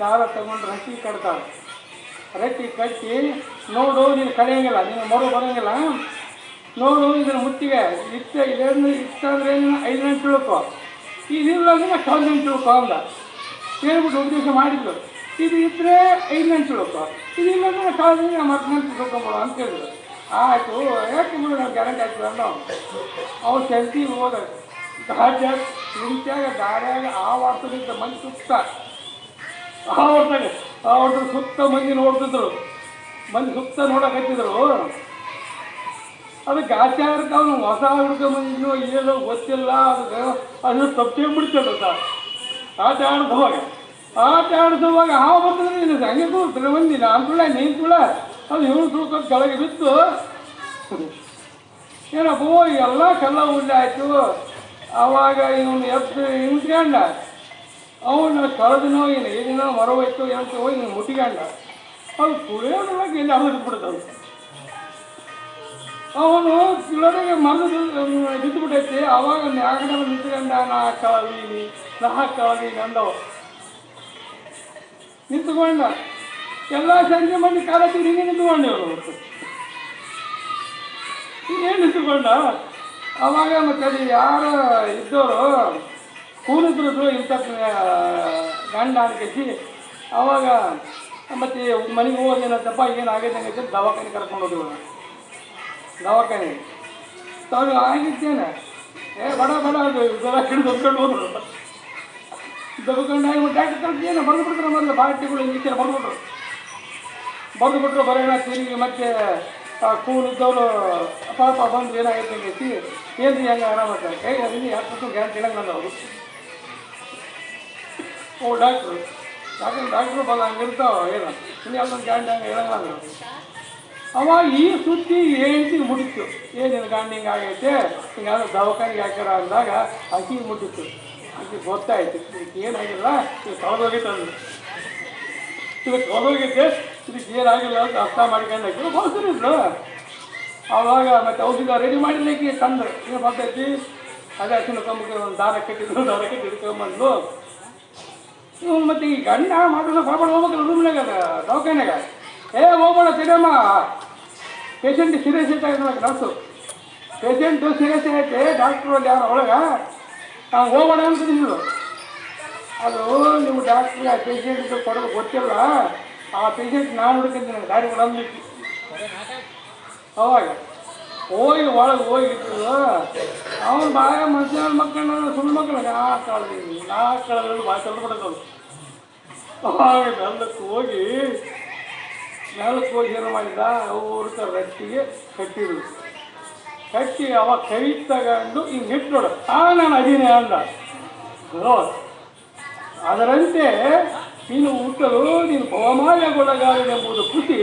ದಾರ ತಗೊಂಡು ರೊಟ್ಟಿ ಕಟ್ತಾಳೆ, ರೊಟ್ಟಿ ಕಟ್ಟಿ ನೋಡು ನೀನು ಕಳೆಯಂಗಿಲ್ಲ, ನೀನು ಮರು ಬರೋಂಗಿಲ್ಲ, ನೋಡು ಇದನ್ನು ಮುತ್ತಿಗೆ ಇದನ್ನು ಇತ್ತಂದ್ರೆ 5 ಗಂಟೆ ತಿಳ್ಕೊ, ಇದಿಲ್ಲ ಅಂದ್ರೆ 10 ಗಂಟೆ ತಿಳ್ಕೊ ಅಂದ ಹೇಳ್ಬಿಟ್ಟು ಉಪದೇಶ ಮಾಡಿದ್ರು. ಇದು ಇದ್ದರೆ 5 ಗಂಟೆ ತಿಳ್ಕೊ, ಇದಿಲ್ಲ ಅಂದ್ರೆ 10 ಗಂಟೆ 10 ಗಂಟೆ ತಿಳ್ಕೊಂಬಿಡು ಅಂತ ಹೇಳಿದ್ರು. ಆಯಿತು ಯಾಕೆ ಬಿಡು ನಾವು ಗ್ಯಾರಂಟಿ ಆಗ್ತದೆ ಅನ್ನೋ ಅವ್ರು ಸೆಲ್ತಿಗೆ ಹೋದ ಗಾಜ ನಿಂತಾಗ ದಾರ್ಯಾಗ ಆ ವಾರ್ತದಿಂದ ಮಂದಿ ಸುತ್ತ ಆ ಹೊರತಾಗ ಸುತ್ತ ಮಂದಿ ನೋಡ್ತಿದ್ರು, ಮಂದಿ ಸುತ್ತ ನೋಡಕತ್ತಿದ್ರು. ಅದು ಗಾಚಾರಕ್ಕೆ ಅವನು ಹೊಸ ಹುಡ್ಕೊಂಬಂದಿದ್ನು ಏನೋ ಗೊತ್ತಿಲ್ಲ, ಅದಕ್ಕೆ ಅದು ತಪ್ಪಿಬಿಡ್ತದ ಆಟ ಆಡಿಸುವಾಗ ಹಾವು ಬರ್ತದೆ ನೀನು ಹಂಗೆ ತೂರ್ತಾರೆ ಮಂದಿ ನಾನು ತುಳ ನೀನು ತುಳ ಅದು ಇವನು ತುಳ್ಕೊಂಡು ಕೆಳಗೆ ಬಿತ್ತು ಏನಪ್ಪೋ ಎಲ್ಲ ಕಲ್ಲ ಉಳ್ಳೆ ಆಯಿತು. ಆವಾಗ ಇವನು ಎತ್ತು ಹಿಂದ್ಕೊಂಡ ಅವನು ಕಳೆದನೋ ಏನು ಏನೇನೋ ಮರವೋಯ್ತು ಏನಂತ ಹೋಗಿ ನೀನು ಮುಟ್ಟಿಕೊಂಡ ಅದು ತುಳಿಯೋದ್ರೊಳಗೆ ಎಲ್ಲಿ ಬಿಡ್ತದೆ. ಅವನು ತುಳೋದಾಗ ಮರದ ಬಿದ್ದುಬಿಟ್ಟೈತಿ. ಆವಾಗ ನ್ಯಾಗಡ ನಿಂತ್ಕೊಂಡ ನಾ ಕಳದೀನಿ ಅಂದವ ನಿಂತ್ಕೊಂಡ ಎಲ್ಲ ಸಂಜೆ ಮಂದಿ ಕಾಲಕ್ಕೆ ಹಿಂಗೆ ನಿಂತ್ಕೊಂಡೆ ಅವನು ಹಿಂಗೇನು ನಿಂತ್ಕೊಂಡ. ಆವಾಗ ಮತ್ತೆ ಅಲ್ಲಿ ಯಾರು ಇದ್ದವರು ಕೂಲಿದ್ರು ಇಂಥ ಗಂಡ ಅನ್ಕೇಸಿ ಆವಾಗ ಮತ್ತೆ ಮನೆಗೆ ಹೋದೇನಂತಪ್ಪ ಏನಾಗೈತೆ ಹಂಗೈತೆ ದವಾಖಾನೆ ಕರ್ಕೊಂಡು ಹೋದೆವು. ದವಾಖಾನೆ ತಾವು ಆಗಿದ್ದೇನೆ ಬಡ ಅದು ಜ್ವರ ಹಿಡಿದು ದಬ್ಕೊಂಡು ಹೋದ್ರು. ದಬ್ಕೊಂಡು ಆಗಿ ಡಾಕ್ಟರ್ ಕಲ್ತು ಏನು ಬರೆದು ಬಿಡ್ತಾರೆ ಮೊದಲು ಬಾಟಿಗಳು ಇಂಜೆಕ್ಷನ್ ಬರೆದು ಬಿಟ್ರು ಬರೋಣ ತಿರುಗಿ ಮತ್ತೆ ಕೂಲಿದ್ದವರು ಪಾಪ ಬಂದು ಏನಾಗೈತೆ ಹಂಗೈತಿ ಏನು ಹೆಂಗೆ ಆರಾಮಾಗ್ತಾರೆ ಕೈ ಅದನ್ನು 10% ಗ್ಯಾರಂಟಿ ಹೇಳಂಗೆ ನಂದವರು ಡಾಕ್ಟ್ರು ಬಂದು ಹಂಗಿರ್ತಾವ ಏನು ಇನ್ನು ಎಲ್ಲೊಂದು ಗ್ಯಾರಂಟಿ ಹಂಗೆ ಹೇಳಂಗ ಅಂದರು. ಅವಾಗ ಈ ಸುದ್ದಿ ಹೇಳ್ತಿಗೆ ಮುಟ್ಟಿತ್ತು, ಏನೇನು ಗಾಂಡಿ ಹಿಂಗೆ ಆಗೈತೆ ಹಿಂಗಾದ್ರೆ ದವಾಖಾನಿಗೆ ಹಾಕ್ಯಾರ ಅಂದಾಗ ಆಕಿಗೆ ಮುಟ್ಟಿತ್ತು. ಆಕೆ ಗೊತ್ತಾಯ್ತು ಇದಕ್ಕೆ ಏನಾಗಿಲ್ಲ, ಇದು ಕಳೆದೋಗಿತ್ತು ಅಂದ್ರು. ಇದಕ್ಕೆ ಕಳೆದೋಗಿದ್ದೆ, ಇದಕ್ಕೆ ಏನಾಗಿಲ್ಲ ಅಂತ ಅರ್ಥ ಮಾಡ್ಕೊಂಡು ಹಾಕಿದ್ರು ಬಳಸಿದ್ರು. ಆವಾಗ ಮತ್ತೆ ಔಷಧ ರೆಡಿ ಮಾಡಿದ್ದಕ್ಕೆ ತಂದು ಏನು ಬರ್ತೈತಿ ಅದೇ ಹಸಿನ ಕಂಬಕ್ಕೆ ಒಂದು ದಾರ ಕಟ್ಟಿ ಹಿಡ್ಕೊಂಬಂದು ಇವನು ಮತ್ತೆ ಈ ಗಂಡ ಮಾಡಿದ್ರೆ ಹೊರಬಾರ್ದು ಹೋಗ್ಬೇಕಲ್ಲ ರೂಮ್ನಾಗ ದವಾಖಾನ್ಯಾಗ ಹೋಗ್ಬೇಡ ತಿರಮ್ಮ ಪೇಷಂಟ್ ಸೀರಿಯಸ್ ಐತೆ ನರ್ಸು ಪೇಷಂಟು ಸೀರಿಯಸ್ ಐತೆ ಡಾಕ್ಟ್ರು ಅಲ್ಲಿ ಯಾರು ಒಳಗೆ ನಾವು ಹೋಗೋಣ ಅಂತ ನಿಂದು ಅದು ನೀವು ಡಾಕ್ಟ್ರಿಗೆ ಆ ಪೇಷಂಟ್ಗೆ ಕೊಡೋದು ಗೊತ್ತಿಲ್ಲ, ಆ ಪೇಷಂಟ್ ನಾನು ಹುಡುಕಿದ್ದೀನಿ ಗಾಡಿ ಕೊಡೋದು. ಅವಾಗ ಹೋಗಿ ಒಳಗೆ ಹೋಗಿತ್ತು ಅವನು ಬಾಯ ಮನುಷ್ಯನ ಮಕ್ಕಳನ್ನ ಸುಳ್ಳು ಮಕ್ಕಳು ನಾಲ್ಕು ಕಳೆದ್ರು ಭಾಳ ತೊಳ್ಬಿಡೋದು. ಅವಾಗ ಮೆಲ್ಲಕ್ಕೆ ಹೋಗಿ ಏನು ಮಾಡಿದ ಅವ್ರ ರಟ್ಟಿಗೆ ಕಟ್ಟಿದ್ರು. ಕಟ್ಟಿ ಅವಾಗ ಕೈ ತಗೊಂಡು ಹಿಂಗೆ ಹಿಟ್ಟು ನೋಡು ನಾನು ಅದೀನಿ ಅಂದ. ಅದರಂತೆ ನೀನು ಹುಟ್ಟಲು ನೀನು ಬಹುಮಾನಗೊಳಗಾಗಲೆಂಬುದು ಖುಷಿ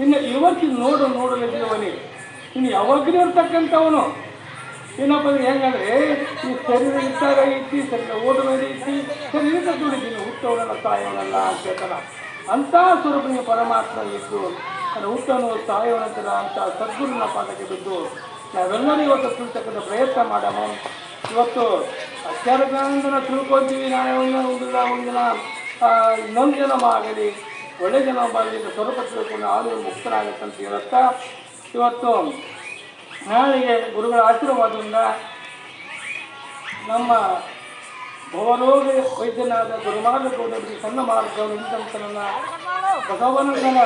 ಇನ್ನು ಇವತ್ತಿನ ನೋಡಲಿದ್ದೀವನಿಗೆ ಇನ್ನು ಯಾವಾಗಲೂ ಇರ್ತಕ್ಕಂಥವನು ಏನಪ್ಪ ಹೆಂಗಂದ್ರೆ ಈ ಶರೀರ ಇದ್ದಾಗ ಐತಿ, ಶರೀರ ಓದೋದೇ ಐತಿ, ಶರೀರ ದುಡಿದೀನಿ ಹುಟ್ಟವನಲ್ಲ ಸಾಯವನಲ್ಲ ಅಂತ ಹೇಳ್ತಾನ. ಅಂಥ ಸ್ವರೂಪನಿಗೆ ಪರಮಾತ್ಮ ಇದ್ದು ನಾನು ಹುಟ್ಟನು ಸಾಯವನಂತಲ್ಲ ಅಂತ ಸದ್ಗುರುನ ಪಾಠಕ್ಕೆ ಬಿದ್ದು ನಾವೆಲ್ಲರೂ ಇವತ್ತು ತಿಳ್ತಕ್ಕಂಥ ಪ್ರಯತ್ನ ಮಾಡೋಣ. ಇವತ್ತು ಅತ್ಯಾರ ಜ್ಞಾನದಿಂದ ತಿಳ್ಕೊತೀವಿ, ನಾಳೆ ಒಂದಿನ ಇನ್ನೊಂದು ಜನ್ಮ ಆಗಲಿ ಒಳ್ಳೆ ಜನ ಬರಲಿ ಸ್ವರೂಪ ತಿಳ್ಕೊಂಡು ಆಳು ಮುಕ್ತರಾಗುತ್ತಂತ ಹೇಳುತ್ತಾ ಇವತ್ತು ನಾಳೆಗೆ ಗುರುಗಳ ಆಶೀರ್ವಾದದಿಂದ ನಮ್ಮ ಭವರೋಗ ವೈದ್ಯನಾದ ಗುರುಮಾರ್ಗಗೌಡರಿಗೆ ಸಣ್ಣ ಮಾರ್ಗವನ್ನು ಇಂತಂತನ ಬಸವಣ್ಣನ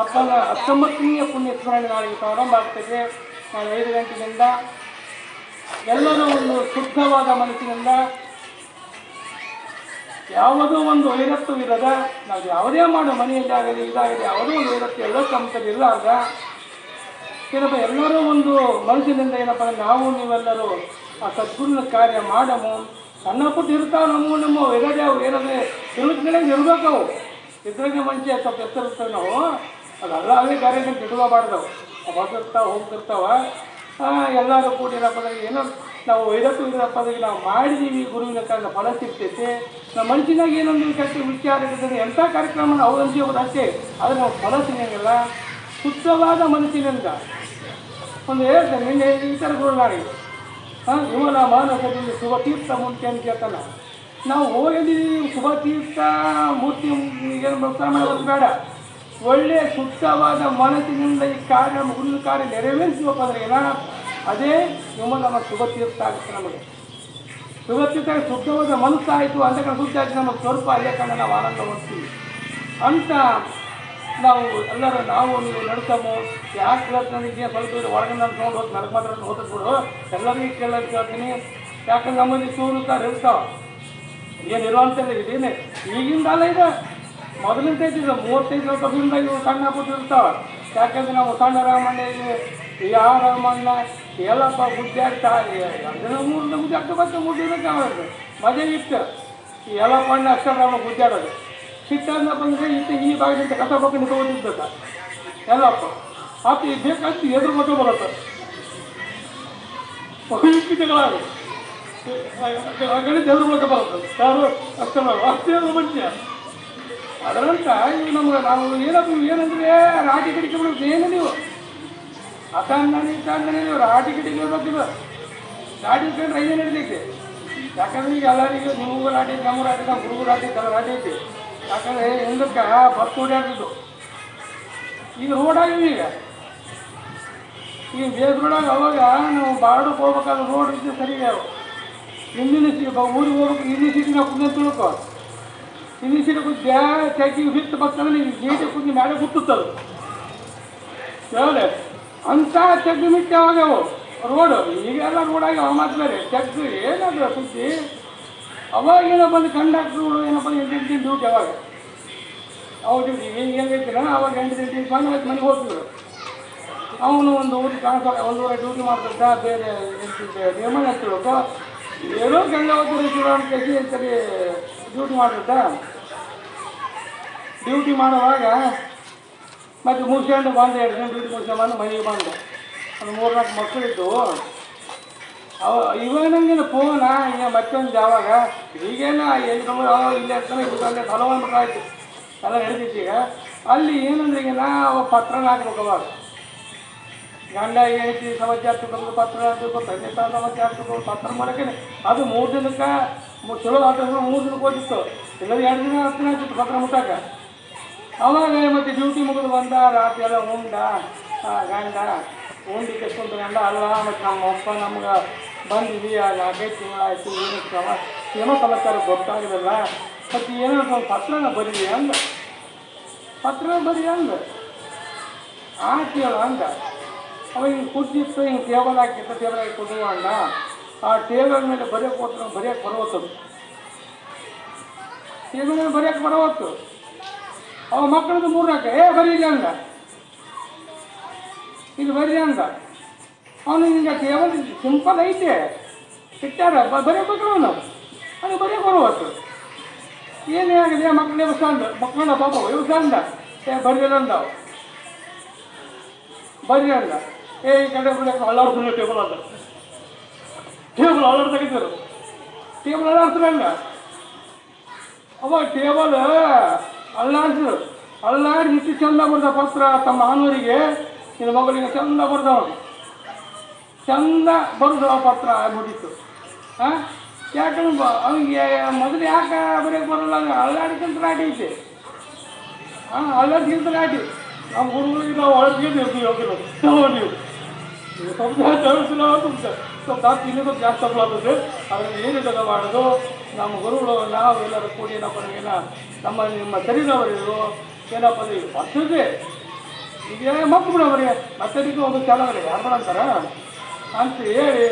ಅಪ್ಪನ 19ನೇ ಪುಣ್ಯ ಸ್ಮರಣೆ ನಾಳೆಗೆ ಪ್ರಾರಂಭ ಆಗ್ತದೆ. ನಾನು 5 ಗಂಟೆಯಿಂದ ಎಲ್ಲರೂ ಒಂದು ಶುದ್ಧವಾದ ಮನಸ್ಸಿನಿಂದ ಯಾವುದೋ ಒಂದು ವೈರತ್ವವಿರದ ನಾವು ಯಾವುದೇ ಮಾಡೋ ಮನೆಯಲ್ಲಾಗಲಿ ಇದಾಗಲಿ ಯಾವುದೋ ಒಂದು ವೈರತ್ವ ಎಲ್ಲ ಸಂಸ್ಥೆಯಲ್ಲಿ ಇರಲಾರ್ದ ಏನಪ್ಪ ಎಲ್ಲರೂ ಒಂದು ಮನಸ್ಸಿನಿಂದ ಏನಪ್ಪ ನಾವು ನೀವೆಲ್ಲರೂ ಆ ಸದ್ಗುರುನ ಕಾರ್ಯ ಮಾಡಮು. ಸಣ್ಣ ಪುಟ್ಟ ಇರ್ತಾವೆ ನಮ್ಮ ಇರೋದ್ಯಾವು ಏನಂದರೆ ತಿರುಗಿನಾಗ ಇರಬೇಕು. ಅವು ಇದ್ರಾಗೆ ಮನುಷ್ಯ ಸ್ವಲ್ಪ ಎತ್ತರಿರ್ತೇವೆ ನಾವು, ಅದೆಲ್ಲ ಅವೇ ಕಾರ್ಯಕ್ಕೆ ಇಟ್ಕೋಬಾರ್ದವು. ಬರ್ತಿರ್ತಾವೆ ಹೋಗ್ತಿರ್ತಾವ. ಎಲ್ಲರೂ ಕೂಡಿ ಏನಪ್ಪ ಅಂದ್ರೆ ಏನೋ ನಾವು ವೈರತ್ವ ಇರಪ್ಪ ಅಂದ್ರೆ ನಾವು ಮಾಡಿದ್ದೀವಿ ಗುರುವಿನ ಕಾರಣ ಫಲ ಸಿಗ್ತೈತೆ. ನಮ್ಮ ಮನುಷ್ಯನಾಗ ಏನೊಂದು ಕಟ್ಟಿ ವಿಚಾರ ಇರ್ತದೆ ಎಂಥ ಕಾರ್ಯಕ್ರಮ ಅವಲಂಬಿಸೋದು ಅಷ್ಟೇ, ಆದರೆ ನಾವು ಫಲ ಸಿಗಂಗಿಲ್ಲ. ಶುದ್ಧವಾದ ಮನಸ್ಸಿನಿಂದ ಒಂದು ಹೇಳ್ತೇನೆ ನಿನ್ನೆ ಈ ಥರ ಗುರುನಾಡಿಗೆ ವಿಮಲ ಮಾನಸದಲ್ಲಿ ಶುಭ ತೀರ್ಥ ಮೂರ್ತಿ ಅಂತ ಹೇಳ್ತಾನೆ. ನಾವು ಹೋಗಿದ್ದೀವಿ ಶುಭ ತೀರ್ಥ ಮೂರ್ತಿ ಏನು ಪ್ರಸಾರ ಮಾಡೋದು ಬೇಡ, ಒಳ್ಳೆಯ ಶುದ್ಧವಾದ ಮನಸ್ಸಿನಿಂದ ಈ ಕಾರ್ಯ ಗುರು ಕಾರ್ಯ ನೆರವೇರಿಸಬೇಕು ಅಂದರೆ ಏನ ಅದೇ ವಿಮಲ ಶುಭ ತೀರ್ಥ ಆಗುತ್ತೆ. ನಮಗೆ ಶುಭ ತೀರ್ಥ ಶುದ್ಧವಾದ ಮನಸ್ಸಾಯಿತು ಅಂತ ಶುದ್ಧ ಆಗಿ ನಮಗೆ ಸ್ವಲ್ಪ ಅಲ್ಲೇ ಕಂಡು ನಾವು ಆನಂದ ಹೊಂದ್ತೀವಿ ಅಂತ ನಾವು ಎಲ್ಲರೂ ನಾವು ನೀವು ನಡ್ಸಮು. ಯಾಕೆ ನನಗೆ ಸ್ವಲ್ಪ ಹೊರಗೆ ನಾನು ತೊಗೊಂಡು ಹೋಗಿ ನನಗೆ ಮಾತ್ರ ಹೋದ್ರೆ ಬಿಡು, ಎಲ್ಲರಿಗೂ ಕೇಳೋದು ಕೇಳ್ತೀನಿ. ಯಾಕಂದ್ರೆ ನಮ್ಮಲ್ಲಿ ಸೂರುತ್ತಾರೆ ಇರ್ತಾವೆ ಏನಿರುವಂಥದ್ದು ಇದೇನೆ ಈಗಿಂದ ಅಲ್ಲ ಇದೆ, ಮೊದಲಿಂದ ಇದ್ದಿದ್ದು 35 ವರ್ಷದಿಂದ ಇವು ಸಣ್ಣ ಇರ್ತಾವೆ. ಯಾಕಂದ್ರೆ ನಾವು ಸಣ್ಣ ರಾಮಣ್ಣ ಯಾವ ರಾಮಣ್ಣ ಎಲ್ಲಪ್ಪ ಗುಡ್ಡಾಡ್ತಾ ಗುಡ್ಡಾಡ್ತಾ ಮತ್ತೆ ಗುಡ್ಡಿರೋಕೆ ಆಗೋದು ಮಜಾ ಇತ್ತು. ಈ ಎಲ್ಲಪ್ಪ ಅಣ್ಣ ಅಕ್ಷರರಾಮ ಗುಡ್ಡಾಡೋದು ಸಿಟ್ಟಾದ ಬಂದರೆ ಈ ಭಾಗದಿಂದ ಕಸ ಬಗ್ಗೆ ನಿಂತ್ಕೊಂಡಿದ್ದಕ್ಕ ಎಲ್ಲಪ್ಪ ಆತ ಬೇಕಂತ ಎದುರು ಮಕ್ಕ ಬರುತ್ತೆ ಕಿಟಗಳಾಗ ಗಣಿತ ಎದುರು ಮಕ್ಕ ಬರುತ್ತೆ ಯಾರು ಅಷ್ಟೇ ಮನುಷ್ಯ. ಅದರಂತ ಇವು ನಮ್ಗೆ ನಾವು ಏನಂದರೆ ರಾಟಿ ಕಿಟಕಿ ಬಿಡೋದು ಏನು ನೀವು ಅತಾಂದನೆ ನೀವು ರಾಟಿ ಕಿಟಕಿ ಇರ್ಬೇಕಿಲ್ಲ. ರಾಟಿ ಕಂಡ್ರೆ ಐದೇ ನಡೀತೈತೆ. ಯಾಕಂದ್ರೆ ಈಗ ಎಲ್ಲರಿಗೂ ನಿಮಗೂ ರಾಟಿ ಐತೆ, ನಮ್ಮ ರಾಟಿ ನಮ್ಮ ಹುಡುಗರು ರಾಟಿ ಐತೆ, ಎಲ್ಲ ರಾಟಿ ಐತಿ. ಯಾಕಂದರೆ ಹಿಂದಕ್ಕೆ ಬಸ್ ಓಡಾಡ್ತಿದ್ದು ಈಗ ರೋಡ್ ಆಗಿವೆ. ಈಗ ಬೇಸ್ ರೋಡಾಗ ಅವಾಗ ನಾವು ಬಾಡಕ್ಕೆ ಹೋಗ್ಬೇಕಾದ್ರೆ ರೋಡ್ ಇದ್ದು ಸರಿ ಹಿಂದಿನ ಊರಿಗೆ ಹೋಗ್ಬೇಕು. ಹಿಂದಿನ ಸೀಟಿ ನಾವು ಕುಂದ ತಿಳ್ಕೊ, ಹಿಂದಿನ ಸೀಟಿ ಕುದ್ದೆ ಚಕ್ಕಿ ಹಿಟ್ಟು ಬರ್ತಂದ್ರೆ ನೀವು ಗೇಟಿಗೆ ಕುಂದು ಮೇಲೆ ಹುಟ್ಟುತ್ತದು ಹೇಳಿ ಅಂಥ ಚಗ್ಗಿ ಮಿಟ್ಟಿ ಅವಾಗವು ರೋಡು. ಈಗೆಲ್ಲ ರೋಡಾಗಿ ಅವ ಮಾತು ಬೇರೆ ಚಗ್ಗು ಏನಾದ್ರು ಸುದ್ದಿ. ಅವಾಗ ಏನೋ ಬಂದು ಕಂಡಕ್ಟ್ರುಗಳು ಏನಪ್ಪ 8 ಡ್ಯೂಟಿ ಅವಾಗ ಅವಾಗ ಡ್ಯೂಟಿ ಈಗ ಹೆಂಗೈತಿಲ್ಲ ಅವಾಗ 8 ಗಂಟೆಗೆ ಬಂದು ಅವತ್ತು ಮನೆಗೆ ಹೋಗ್ತಿದ್ರು. ಅವನು ಒಂದು ಊರಿಗೆ ಟ್ರಾನ್ಸ್ಫರ್ ಒಂದೂವರೆ ಡ್ಯೂಟಿ ಮಾಡ್ತಿದ್ದ. ಬೇರೆ ನಿರ್ಮಾಣ ಹಚ್ಚಿಡ್ಬೇಕು ಏನೋ ಗಂಗಾವತಿ ಅಂತ ಕಸಿ ಅಂತೇಳಿ ಡ್ಯೂಟಿ ಮಾಡ್ತಿದ್ದ. ಡ್ಯೂಟಿ ಮಾಡುವಾಗ ಮತ್ತು ಮುಗಿಸ್ಕೊಂಡು ಬಂದು 2 ಗಂಟೆ ಡ್ಯೂಟಿ ಮುಗಿಸ್ಕೊಂಡು ಬಂದು ಮನೆಗೆ ಬಂದು ಒಂದು 3-4 ಮಕ್ಕಳಿದ್ದು ಇವಾಗ ನನಗೇನು ಫೋನ ಈಗ ಮತ್ತೊಂದು ಯಾವಾಗ ಈಗೇನ ಎಲ್ಲಿ ಇಲ್ಲೇ ಇರ್ತಾನೆ ಇಲ್ಲೇ ಹಲವಾರು ಆಯಿತು ಎಲ್ಲ ನಡೆದಿತ್ತು. ಈಗ ಅಲ್ಲಿ ಏನಂದ್ರೆ ಈಗ ನಾವು ಪತ್ರನ ಹಾಕ್ಬೇಕು. ಅವಾಗ ಗಂಡ ಹೇಳ್ತಿ ಸಮಸ್ಯೆ ಆಗ್ತಕ್ಕಂಥ ಪತ್ರ ಹಾಕಬೇಕು, ತಂದೆ ತಾಯಿ ಸಮಸ್ಯೆ ಆಗ್ತಕ್ಕಂಥ ಪತ್ರ ಮಾಡೋಕೆ ಅದು 3 ದಿನಕ್ಕೆ ಚಲೋ ಆಗ್ತದೆ. 3 ದಿನಕ್ಕೆ ಹೋಗಿತ್ತು, ಎಲ್ಲರೂ 2 ದಿನ 10 ದಿನ ಆಗ್ತಿತ್ತು ಪತ್ರ ಮುಟ್ಟಾಕ. ಅವಾಗ ಮತ್ತು ಡ್ಯೂಟಿ ಮುಗಿದು ಬಂದ ರಾತ್ರಿ ಎಲ್ಲ ಉಂಡ ಗಂಡ ಉಂಡಿ ಕೆಸ್ಕೊಂತ ಗಂಡ ಅಲ್ಲ ಮತ್ತು ನಮ್ಮ ಅಪ್ಪ ನಮ್ಗೆ ಬಂದಿದ್ವಿ 4-5 ತಿಂಗಳಾಯಿತು ಏನೋ ಸಮಾಚಾರ ಗೊತ್ತಾಗಿರಲ್ಲ ಮತ್ತು ಏನೋ ಸ್ವಲ್ಪ ಪತ್ರನ ಬರೀ ಅಂದ. ಪತ್ರ ಬರೀ ಅಂದ ಕೇಳ ಅಂದ. ಅವಾಗ ಹಿಂಗೆ ಕುರ್ಚಿತ್ತು, ಹಿಂಗೆ ಟೇಬಲ್ ಹಾಕಿತ್ತು, ಟೇಬಲ್ ಹಾಕಿ ಕೊಡುವಂಡ ಆ ಟೇಬಲ್ ಮೇಲೆ ಬರೆಯೋಕೆ ಕೊಟ್ಟು ಬರೆಯೋಕೆ ಬರೋತ್ತದು. ಟೇಬಲ್ ಮೇಲೆ ಬರೆಯೋಕೆ ಬರೋವತ್ತು ಅವ ಮಕ್ಕಳದ್ದು 3-4 ಬರೀಲಿ ಅಂದ. ಇದು ಬರೀ ಅಂದ. ಅವನು ಹಿಂಗೆ ಟೇಬಲ್ ಸಿಂಪಲ್ ಐತೆ ಇಟ್ಟಾರ ಬರೆಯಬೇಕು ಅವನು ಅದು ಬರೆಯೋಕೆ ಬರುವತ್ತು. ಏನೇ ಆಗಿದೆ ಮಕ್ಕಳು ವ್ಯವಸ್ಥೆ ಅಂದ. ಮಕ್ಕಳನ್ನ ಪಾಪ ವ್ಯವಸ್ಥೆ ಅಂದ ಬರೀಲ್ಲ ಅಂದ. ಬರೀ ಅಂದ ಈ ಕಡೆ ಅಲ್ಲಾಡ್ತಾರೆ ಟೇಬಲ್ ಅಂದ. ಟೇಬಲ್ ಅಲ್ಲಾಡ್ ತೆಗಿತಾರೆ, ಟೇಬಲ್ ಅಲ್ಲಾಡ್ತಾರೆ ಅಂದ. ಅವಾಗ ಟೇಬಲ್ ಅಲ್ಲಾಡಿಸಿದ್ರು. ಅಲ್ಲಾಡಿ ಇಷ್ಟು ಚಂದ ಬರ್ದ ಪತ್ರ ತಮ್ಮ ಮಾನವರಿಗೆ ನಿನ್ನ ಮಗಳಿಗೆ ಚಂದ ಬರ್ದವನು ಚಂದ ಬರೆದು ಆ ಪತ್ರ ಮುಗೀತು. ಯಾಕಂದ್ರೆ ಅವನಿಗೆ ಮೊದಲು ಯಾಕೆ ಬರೆಯೋಕೆ ಬರೋಲ್ಲ ಅಂದರೆ ಅಲ್ಲಾಡಿಕಂತ ನಾಟಿ ಐತೆ. ಅಲ್ಲಾಡಿಗಿಂತ ನಾಟಿ ನಮ್ಮ ಹುಡುಗರಿಗೆ ನಾವು ಒಳಗೆ ಹೋಗಿರೋ ನೀವು ಸ್ವಲ್ಪ ಇನ್ನೂ ಜಾಸ್ತಿ ತಗೊಳ್ಳೋದು. ಅದನ್ನು ಏನು ಜಗ ಮಾಡೋದು ನಮ್ಮ ಗುರುಗಳು ನಾವು ಎಲ್ಲರೂ ಕೂಡಿ ಏನಪ್ಪ ನಿಮ್ಮ ಶರೀರವರಿಗೂ ಏನಪ್ಪ ಅಂದ್ರೆ ಬರ್ತದೆ. ಈಗ ಮಕ್ಕಳು ಬಿಡೋವ್ರಿ ಮತ್ತದಕ್ಕೆ ಒಂದು ಚೆನ್ನಾಗಿ ಯಾರು ಮಾಡಂತಾರ ಅಂತ ಹೇಳಿ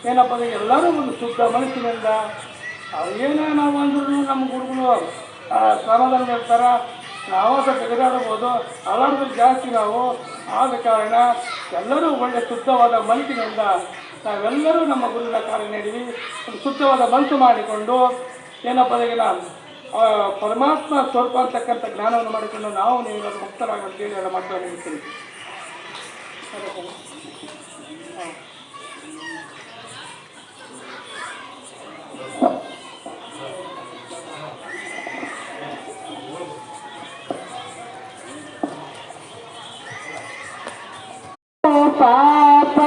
ಏನಪ್ಪ ಅಂದ್ರೆ ಎಲ್ಲರೂ ಒಂದು ಶುದ್ಧ ಮನಸ್ಸಿನಿಂದ ಅವೇನೇ ನಾವು ಅಂದ್ರೂ ನಮ್ಮ ಗುರುಗಳು ಕ್ರಮದಲ್ಲಿ ಇರ್ತಾರೆ. ನಾವು ಸ್ವಲ್ಪ ಎದುರಾಡ್ಬೋದು, ಅಲ್ಲಾಡೋದು ಜಾಸ್ತಿ ನಾವು. ಆದ ಕಾರಣ ಎಲ್ಲರೂ ಒಳ್ಳೆಯ ಶುದ್ಧವಾದ ಮನಸ್ಸಿನಿಂದ ನಾವೆಲ್ಲರೂ ನಮ್ಮ ಗುರುವಿನ ಕಾರ್ಯ ನೀಡಿವಿ. ಒಂದು ಶುದ್ಧವಾದ ಮನಸ್ಸು ಮಾಡಿಕೊಂಡು ಏನಪ್ಪ ಅಂದ್ರೆ ಪರಮಾತ್ಮ ಸ್ವರೂಪ ಅಂತಕ್ಕಂಥ ಜ್ಞಾನವನ್ನು ಮಾಡಿಕೊಂಡು ನಾವು ನೀವು ಮುಕ್ತರಾಗಂತೇಳಿ ಎಲ್ಲ ಮಾಡ್ತಾ ನಿಲ್ತೀನಿ. ಪಾಪ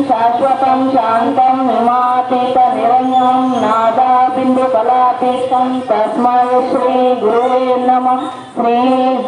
शाश्वतं शान्तं विमातीतनिरञ्जनं नादाबिन्दुकलातीतं तस्मै श्री गुरुवे नमः। श्री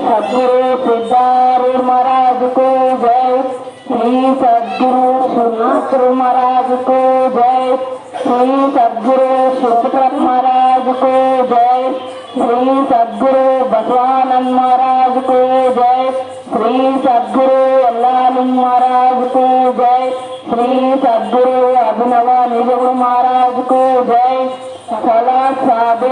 सद्गुरु सिद्धारूढ़ महाराज को जय। श्री सद्गुरु सुनासुर महाराज को जय। श्री सद्गुरु सुखप्रभ महाराज को जय। श्री सद्गुरु बसवानंद महाराज को जय। श्री सद्गुरु अल्लालिंग महाराज को जय। श्री सद्गुरु अभिनव निजगुरु महाराज को जय। सला साधु